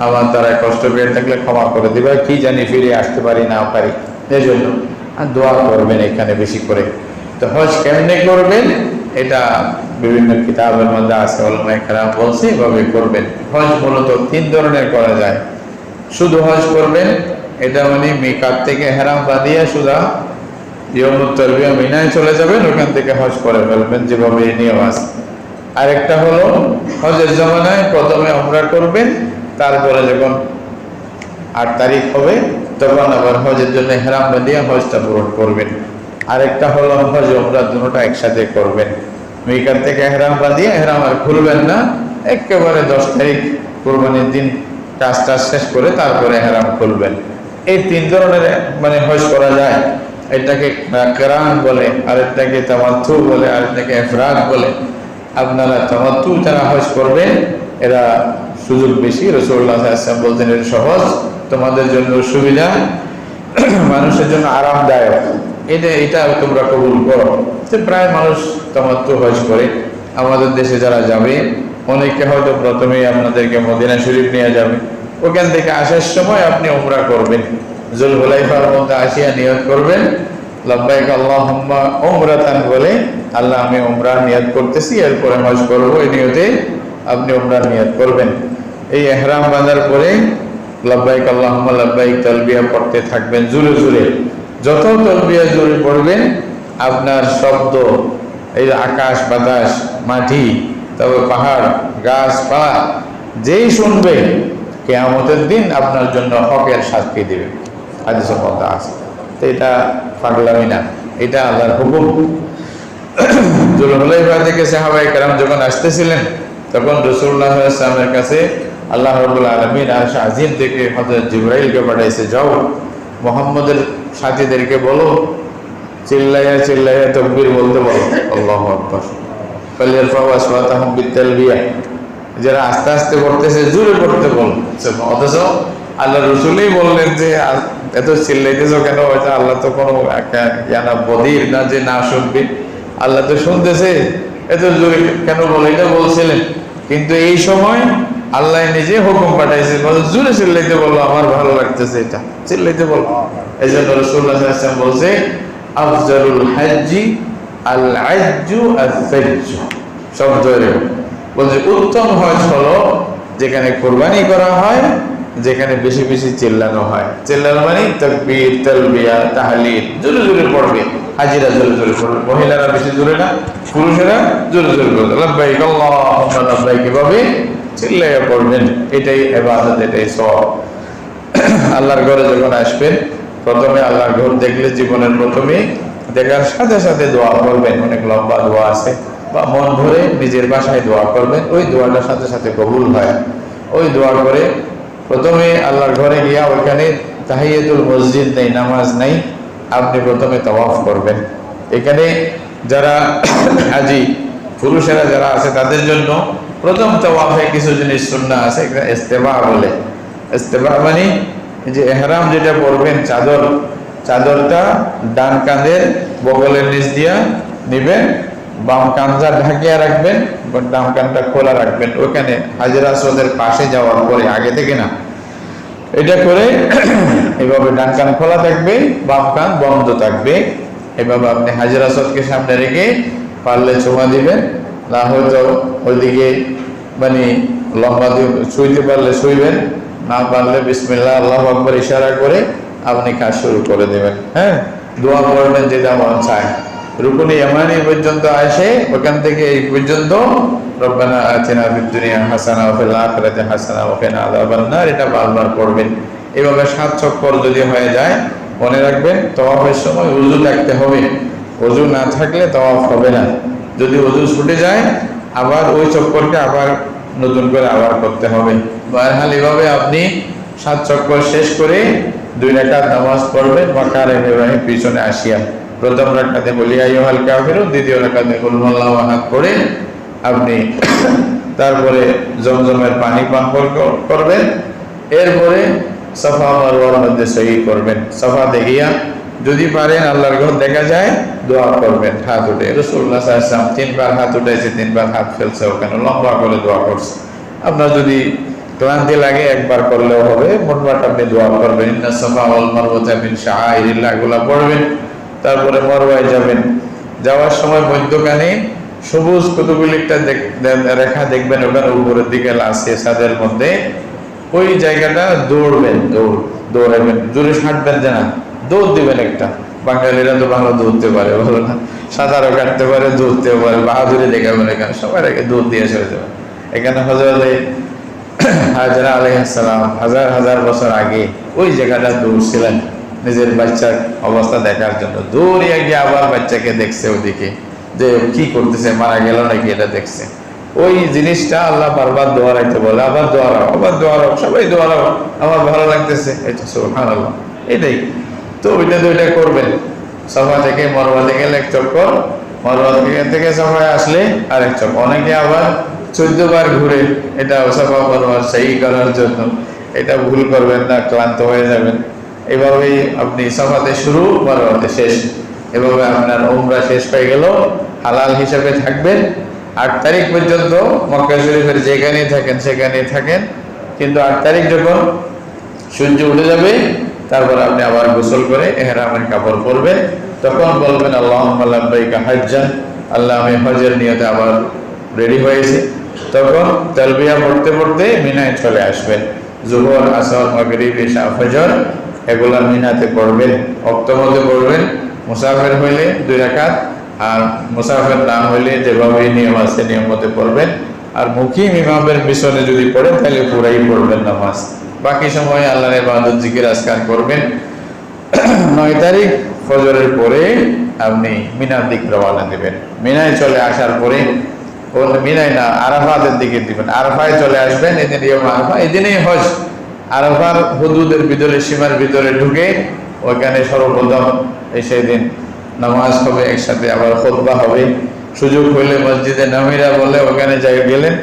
আমার দ্বারা কষ্ট পেয়ে থাকলে ক্ষমা করে দিবে, কি জানি ফিরে আসতে পারি না পারি। এই জন্য আর দোয়া করবেন এখানে বেশি করে। তো হজ কেমনে করবেন এটা বিভিন্ন কিতাবের মধ্যে আছে, উলামায়ে কেরাম বলছে এভাবে করবেন। হজ মূলত 3 ধরনের করা যায়। শুধু হজ করবেন, এটা মানে মিকাত থেকে ইহরাম বাঁধিয়ে সুদা ইয়ামুত তারবিয়া মিনায় চলে যাবেন, ওখান থেকে হজ করে ফেলবেন, যেভাবে নিয়ম আছে। আরেকটা হলো হজের জমানায় প্রথমে উমরা করবেন, তারপরে যখন 8 তারিখ হবে তখন আবার হজের জন্য ইহরাম বাঁধিয়ে হজটা পূরণ করবেন। আরেকটা হলো হজ উমরা দুটোটা একসাথে করবেন। মিকাত থেকে ইহরাম বাঁধিয়ে ইহরাম আর খুলবেন না, একেবারে 10 তারিখ কুরবানির দিন কাজটা শেষ করে তারপরে ইহরাম খুলবেন। এই 3 ধরনের মানে হজ করা যায়। এটাকে কিরান বলে, আরেকটাকে তামাত্তু বলে, আরেকটাকে ইফরাদ বলে। আপনারা তামাত্তু যারা হজ করবেন এরা সুযোগ বেশি। রাসূলুল্লাহ সাল্লাল্লাহু আলাইহি ওয়াসাল্লাম বলতেন এটা সহজ, তোমাদের জন্য সুবিধা, মানুষের জন্য আরামদায়ক, এটা তোমরা কবুল করো। তো প্রায় মানুষ তামাত্তু হজ করে। আমাদের দেশে যারা যাবে অনেকে হয়তো প্রথমেই আপনাদেরকে মদিনা শরীফ নিয়ে যাবে, ওখান থেকে আসার সময় আপনি উমরা করবেন। জুলহুলাইফার মধ্যে আসিয়া নিয়ত করবেন, লাব্বাইক আল্লাহুম্মা উমরাতান বলে, আল্লাহ আমি উমরার নিয়ত করতেছি, এরপরে হজ করব, এই নিয়তে আপনি উমরার নিয়ত করবেন। এই ইহরাম বাঁধার পরে লাব্বাইক আল্লাহুম্মা লাব্বাইক তালবিয়া পড়তে থাকবেন জোরে জোরে। যত তালবিয়া জোরে পড়বেন আপনার শব্দ, এই আকাশ বাতাস মাটি, তবে পাহাড় গাছপালা যেই শুনবে কিয়ামতের দিন আপনার জন্য হকের সাক্ষী দিবে, হাদিসে কথা আছে। তো এটা পাগলামি না, এটা আল্লাহর হুকুম। যুলহুলাইফা থেকে সাহাবায়ে কেরাম যখন আসতেছিলেন তখন রাসূলুল্লাহ সাল্লাল্লাহু আলাইহি ওয়াসাল্লামের কাছে আল্লাহ রাব্বুল আলামিন আরশ আজিম থেকে হযরত জিবরাইলকে পাঠাইছে, যাও মুহাম্মদের সাথীদেরকে বলো চিল্লাইয়া চিল্লাইয়া তাকবীর বলতে বলো, আল্লাহু আকবার। ফালিয়ারফাউ আসওয়াতাহুম বিতালবিয়া, যারা আস্তে আস্তে পড়তেছে জোরে পড়তে বলছে। অথচ আল্লাহ রসুলই বললেন যে এত চিল্লাইতেছো কেন? হয়তো আল্লাহ তো কোনো বদির না যে না শুনবে, আল্লাহ তো শুনতেছে, এত জোরে কেন বলে এটা বলছিলেন। কিন্তু এই সময় আল্লাহ নিজে হুকুম পাঠাইছে, জোরে চিল্লাইতে বললো, আমার ভালো লাগতেছে, এটা চিল্লাইতে বললো। এই জন্য রাসূলুল্লাহ সাল্লাল্লাহু আলাইহি ওয়াসাল্লাম বলছে আফজালুল হাজ্জি আল আজ্জু আস-সাজ্জু, শব্দরে বলছে উত্তম হজ হলো যেখানে কুরবানি করা হয়, যেখানে বেশি বেশি চিল্লানো হয়। চিল্লানো মানে তাকবীর তালবিয়া তাহলিল জোরে জোরে পড়বে, হাজিরা জোরে জোরে পড়বে, মহিলারা বেশি জোরে না, পুরুষেরা জোরে জোরে পড়বে। লাব্বাইক আল্লাহুম্মা লাব্বাইক এভাবে চিল্লাইয়া পড়বেন, এটাই ইবাদত, এটাই সওয়াব। আল্লাহর ঘরে যখন আসবেন প্রথমে আল্লাহর ঘর দেখলে জীবনের প্রথমে দেখার সাথে সাথে দোয়া করবেন। অনেক লম্বা দোয়া আছে, বা মন ভরে নিজের বাসায় দোয়া করবেন, ওই দোয়াটার সাথে সাথে কবুল হয়। ওই দোয়া করে প্রথমে আল্লাহর ঘরে গিয়া ওইখানে তাহিয়াতুল মসজিদ নেই, নামাজ নেই, আপনি প্রথমে তাওয়াফ করবেন। এখানে যারা হাজি পুরুষেরা যারা আছে তাদের জন্য প্রথম তাওয়াফে কিছু জিনিস সুন্নাহ আছে, এখানে ইস্তেবা বলে। ইস্তেবা মানে যে ইহরাম যেটা পরবেন চাদরটা ডান কাঁধের বগলের নিচ দিয়া নিবেন, বাম কাঁধটা ঢাকিয়া রাখবেন, ডান কাঁধটা খোলা রাখবেন। ওখানে হাজরা আসওয়াদের পাশে যাওয়ার পরে, আগে থেকে না, এটা করে এভাবে ডান কান খোলা থাকবে, বাম কান বন্ধ থাকবে। এভাবে আপনি হাজরা আসওয়াদকে সামনে রেখে পারলে চুমা দিবেন, না হয়তো ওইদিকে মানে লম্বা শুইতে পারলে শুইবেন, না পারলে বিসমিল্লাহ আল্লাহু আকবার ইশারা করে আপনি কাজ শুরু করে দেবেন। হ্যাঁ, দোয়া করবেন যেটা মন চায়। রুকুনে ইয়ামানি পর্যন্ত আসে, ওখান থেকে এই পর্যন্ত রব্বানা আতিনা ফিদ দুনিয়া হাসানা ওয়া ফিল আখিরাতি হাসানা ওয়া কিনা আযাবান নার, এটা বারবার পড়বেন। এভাবে 7 চক্কর যদি হয়ে যায়, মনে রাখবেন তাওয়াফের সময় ওযু থাকতে হবে, ওযু না থাকলে তাওয়াফ হবে না। যদি ওযু ছুটে যায় আবার ওই চক্করকে আবার নতুন করে আবার করতে হবে। বারহাল এভাবে আপনি 7 চক্কর শেষ করে 2 রাকাত নামাজ পড়বেন মাকারে ইব্রাহিম পিছনে আসিয়া। প্রথম রাকাতে বলি আইয়ুহাল কাফিরুন, দ্বিতীয় রাকাতে কুল হুয়াল্লাহু আহাদ পড়ে আপনি তারপরে জমজমের পানি পান করবেন। এরপরে সাফা মারওয়ার মধ্যে সহি করবেন। সাফা দেখিয়া যদি পারেন আল্লাহর ঘর দেখা যায় দোয়া করবেন হাত উঠে। রাসূলুল্লাহ সাল্লাল্লাহু আলাইহি ওয়াসাল্লাম 3 বার হাত উঠাইছে, 3 বার হাত ফেলছে, ওখানে লম্বা করে দোয়া করছে। আপনার যদি ক্লান্তি লাগে একবার করলেও হবে, মোটমাট আপনি দোয়া করবেন। ইন্না সাফা ওয়াল মারওয়াতা মিন শাআইরিল্লাহ, এগুলো পড়বেন। তারপরে মরওয়ায় যাবেন, যাওয়ার সময় মধ্যখানে সবুজ কতগুলি একটা রেখা দেখবেন, ওটার উপরের দিকে আছে ছাদের মধ্যে, ওই জায়গাটা দৌড়বেন, দৌড়াবেন, জোরে হাঁটবেন না, দৌড় দিবেন একটা। বাঙালিরা তো ভালো দৌড়তে পারে, ভালো না, সাঁতারও কাটতে পারে, দৌড়তেও পারে, বাহাদুরি দেখাবেন। এখানে সবার আগে দৌড় দিয়ে চলে যাবেন। এখানে হযরতে হাজরা আলাইহিস সালাম হাজার হাজার বছর আগে ওই জায়গাটা দৌড়ছিলেন নিজের বাচ্চার অবস্থা দেখার জন্য। দৌড়িয়ে গিয়ে আবার বাচ্চাকে দেখছে ওদিকে, যে কি করতেছে, মারা গেল নাকি, এটা দেখছে। ওই জিনিসটা আল্লাহ বারবার দোয়ারাইতে বলে, আবার দোয়ারাও, আবার দোয়ারাও, সবাই দোয়ারাও, আমার ভালো লাগতেছে, এটা সুবহানাল্লাহ। এটাই তো, ওইটা করবেন। সাফা থেকে মরওয়াতে গেলে 1 চক্কর, মরওয়া থেকে সাফায় আসলে আরেক চক্কর। অনেকে আবার 14 বার ঘুরে, এটা সাফা মারওয়া সহি করার জন্য। এটা ভুল করবেন না, ক্লান্ত হয়ে যাবেন। এভাবেই আপনি সাফাতে শুরু, মারওয়াতে শেষ। এভাবে আপনার উমরা শেষ হয়ে গেল, হালাল হিসাবে থাকবেন। 8 তারিখ পর্যন্ত মক্কা শরীফের যেখানেই থাকেন সেখানেই থাকেন, কিন্তু 8 তারিখ যখন সূর্য উঠে যাবে তারপর আপনি আবার গোসল করে ইহরামের কাপড় পরবেন, তখন বলবেন আল্লাহুম্মা লাব্বাইকা হাজ্জান, আল্লাহ আমি হজের নিয়তে আবার রেডি হয়েছি। তখন তালবিয়া পড়তে পড়তে মিনায় চলে আসবেন। জোহর, আসর, মাগরিব, ইশা, ফজর এগুলা মিনাতে পড়বেন, ওয়াক্ত মধ্যে পড়বেন। মুসাফির হইলে 2 রাকাত, আর মুসাফির না হইলে যেভাবে নিয়ম আছে নিয়ম মতে পড়বেন। আর মুকিম ইমামের পিছনে যদি পড়েন তাহলে পুরাই পড়বেন নামাজ। বাকি সময় আল্লাহর ইবাদত, জিকির, আজকার করবেন। 9 তারিখ ফজরের পরে আপনি মিনার দিক রওনা দিবেন। মিনায় চলে আসার পরে, মিনায় না, আরাফাতের দিকে দিবেন। আরাফায় চলে আসবেন, এদিন ইয়ম আরাফা, এদিনেই হজ। আরাফার হুদুদের ভিতরে, সীমার ভিতরে ঢুকে ওইখানে সর্বপ্রথম সেই দিন নামাজ হবে, একসাথে আবার খুতবা হবে। সুযোগ হইলে মসজিদে নবীরা বলে ওখানে যাই গেলেন,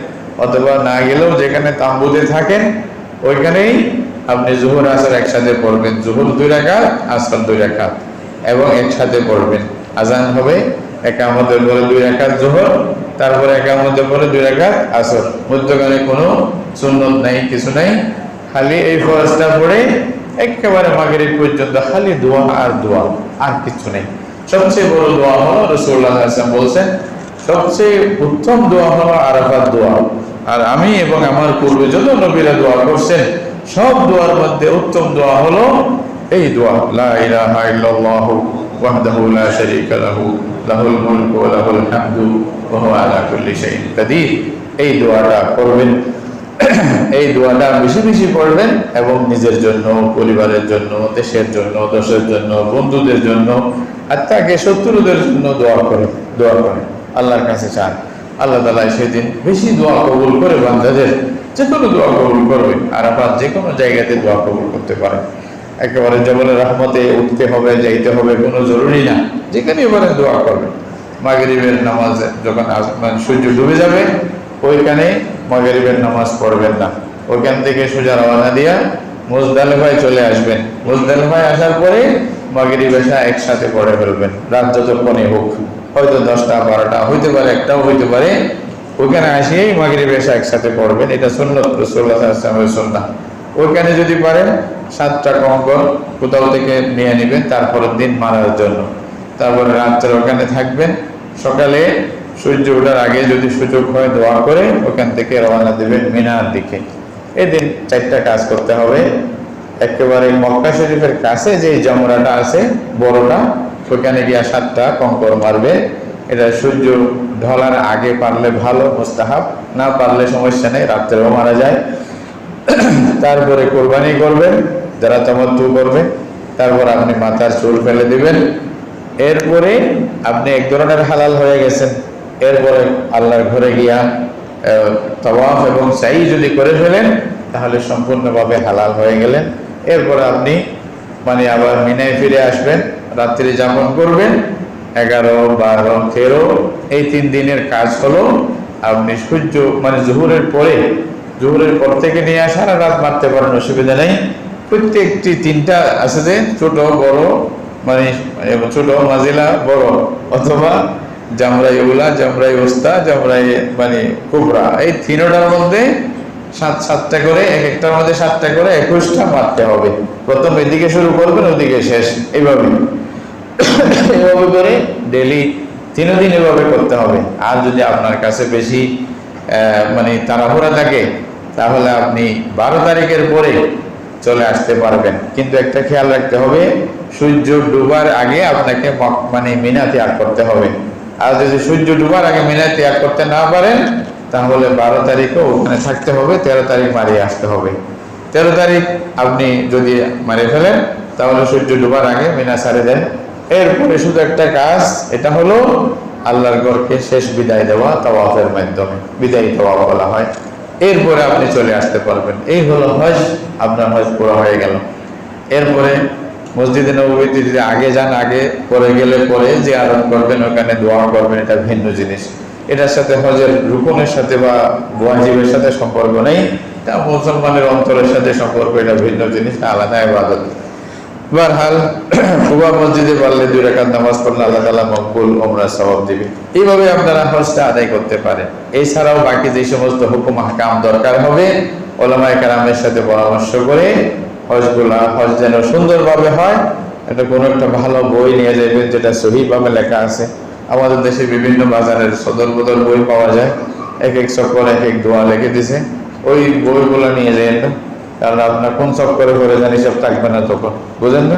অথবা না গেলেও যেখানে তাম্বুতে থাকেন ওইখানেই আপনি জোহর আসর একসাথে পড়বেন। জোহর 2 রাকাত, আসর 2 রাকাত এবং একসাথে পড়বেন। আজান হবে, একামতের পরে 2 রাকাত জোহর, তারপরে একামতের পরে 2 রাকাত আসর। মধ্যখানে কোনো সুন্নত নাই, কিছু নাই, খালি এই ফরজটা পড়ে একেবারে মাগরিব পর্যন্ত খালি দোয়া আর দোয়া, আর কিছু নেই। সবচেয়ে বড় দোয়া হলো, রাসূলুল্লাহ সাল্লাল্লাহু আলাইহি ওয়াসাল্লাম বলছেন, সবচেয়ে উত্তম দোয়া হলো আরাফাত দোয়া। আর আমি এবং আমার পূর্বে যত নবীরা দোয়া করছেন সব দোয়ার মধ্যে উত্তম দোয়া হলো এই দোয়া, লা ইলাহা ইল্লাল্লাহু ওয়াহদাহু লা শারীকা লাহু লাহুল মুলকু ওয়া লাহুল হামদু ওয়া হুয়া আলা কুল্লি শাইইন কাদির। এই দোয়াটা করবেন, এই দোয়াটা বেশি বেশি পড়বেন এবং নিজের জন্য, পরিবারের জন্য, দেশের জন্য, দশের জন্য, বন্ধুদের জন্য, আর তাকে শত্রুদের জন্য দোয়া করেন আল্লাহর কাছে চান। আল্লাহ তাআলা সেদিন বেশি দোয়া কবুল করে বান্দাদের, যে কোনো দোয়া কবুল করবে। আরাফাত যে কোনো জায়গাতে দোয়া কবুল করতে পারে। একেবারে জবলের রহমতে উঠতে হবে, যাইতে হবে, কোনো জরুরি না, যেখানে এবারে দোয়া করবে। মাগরিবের নামাজে যখন সূর্য ডুবে যাবে ওইখানে মাগরিবের নামাজ পড়বেন না, ওইখান থেকে সোজা রওনা দিয়া মুজদালিফায় চলে আসবেন। মুজদালিফায় আসার পরে মাগরিব এশা একসাথে পড়ে ফেলবেন, রাত যতক্ষণই হোক, হয়তো 10টা 12টা হইতে পারে, একটাও হইতে পারে। ওইখানে আসিয়েই মাগরিব এশা একসাথে পড়বেন, এটা সুন্নাত, রাসূলুল্লাহ সাল্লাল্লাহু আলাইহি ওয়াসাল্লামের সুন্নাহ। ওইখানে যদি পারেন 7টা কঙ্কর কোথাও থেকে নিয়ে নেবেন তারপরের দিন মারার জন্য। তারপরে রাত্রে ওখানে থাকবেন, সকালে সূর্য ওঠার আগে যদি সুযোগ হয় দোয়া করে ওখান থেকে রওনা দেবেন মিনার দিকে। এদিন 4টা কাজ করতে হবে। একেবারে মক্কা শরীফের কাছে যে জামরাটা আছে বড়টা, ওখানে গিয়া 7টা কঙ্কর মারবে। এটা সূর্য ঢলার আগে পারলে ভালো, মুস্তাহাব, না পারলে সমস্যা নেই, রাত্রেও মারা যায়। তারপরে কোরবানি করবেন যারা তামাত্তু করবে। তারপর আপনি মাথার চুল ফেলে দিবেন। এরপরে আপনি এক ধরনের হালাল হয়ে গেছেন। এরপরে আল্লাহর ঘরে গিয়া তাওয়াফ এবং সাই যদি করে ফেলেন তাহলে সম্পূর্ণভাবে হালাল হয়ে গেলেন। এরপরে আপনি আবার মিনায় ফিরে আসবেন, রাত্রি যাপন করবেন। 11, 12, 13 এই 3 দিনের কাজ হলো আপনি সূর্য জোহরের পর থেকে নিয়ে আসার আর রাত মারতে পারেন, অসুবিধা নেই। প্রত্যেকটি 3টা আছে যে ছোট বড়, ছোট, মাজিলা, বড়, অথবা জামরাই উলা, জামরাই উস্তা, জামরাই কুবরা, এই 3টার মধ্যে 7টা করে, এক একটার মধ্যে 7টা করে 21টা মারতে হবে। প্রথম এদিকে শুরু করবেন, ওদিকে শেষ, এইভাবে করে ডেলি 3 দিন এভাবে করতে হবে। আর যদি আপনার কাছে বেশি তাড়াহুড়া থাকে তাহলে আপনি 12 তারিখের পরে চলে আসতে পারবেন। কিন্তু একটা খেয়াল রাখতে হবে, সূর্য ডুবার আগে আপনাকে মিনা ত্যাগ করতে হবে। আর যদি সূর্য ডুবার আগে মিনা ত্যাগ করতে না পারেন তাহলে 12 তারিখও ওখানে থাকতে হবে, 13 তারিখ মারিয়ে আসতে হবে। 13 তারিখ আপনি যদি মারিয়ে ফেলেন তাহলে সূর্য ডুবার আগে মিনা ছাড়ে দেন। এরপরে শুধু একটা কাজ, এটা হলো আল্লাহর ঘরকে শেষ বিদায় দেওয়া, তাওয়াফের মাধ্যমে বিদায়ী তাওয়াফ বলা হয়। এরপরে আপনি চলে আসতে পারবেন। এই হলো হজ, আপনার হজ পুরো হয়ে গেল। এরপরে মসজিদে নববীতে যদি আগে যান, আগে, পরে গেলে পরে জিয়ারত করবেন, ওখানে দোয়া করবেন, এটা ভিন্ন জিনিস। এটার সাথে হজের রুকুনের সাথে বা ওয়াজিবের সাথে সম্পর্ক নেই, এটা মুসলমানের অন্তরের সাথে সম্পর্ক, এটা ভিন্ন জিনিস, আলাদা ইবাদত। বারহাল কুবা মসজিদে পারলে 2 রাকাত নামাজ পড়লে আল্লাহ তাআলা মকবুল উমরার সওয়াব দিবে। এইভাবে আপনারা হজটা আদায় করতে পারেন। এছাড়াও বাকি যে সমস্ত হুকুম আহকাম দরকার হবে ওলামায়ে কেরামের সাথে পরামর্শ করে হজ যেন সুন্দরভাবে হয় এটা কোনো একটা ভালো বই নিয়ে যাবেন যেটা সহিভাবে লেখা আছে। আমাদের দেশে বিভিন্ন বাজারের সদর বদল বই পাওয়া যায়, এক এক চক্কর এক এক দোয়া লিখে দিছে, ওই বইগুলো নিয়ে যাবেন না, কারণ আপনার কোন চক্করে করে জানি সব থাকবে না তখন, বুঝেন না?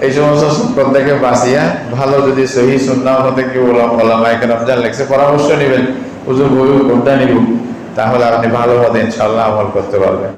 এই সমস্ত চক্কর থেকে বাঁচিয়া ভালো যদি সহি সুন্নাহ মতে কি ওলামায়ে কেরাম যা লেখছে পরামর্শ নেবেন, হুজুর বই কোনটা নিব, তাহলে আপনি ভালো মতো ইনশাআল্লাহ আমল করতে পারবেন।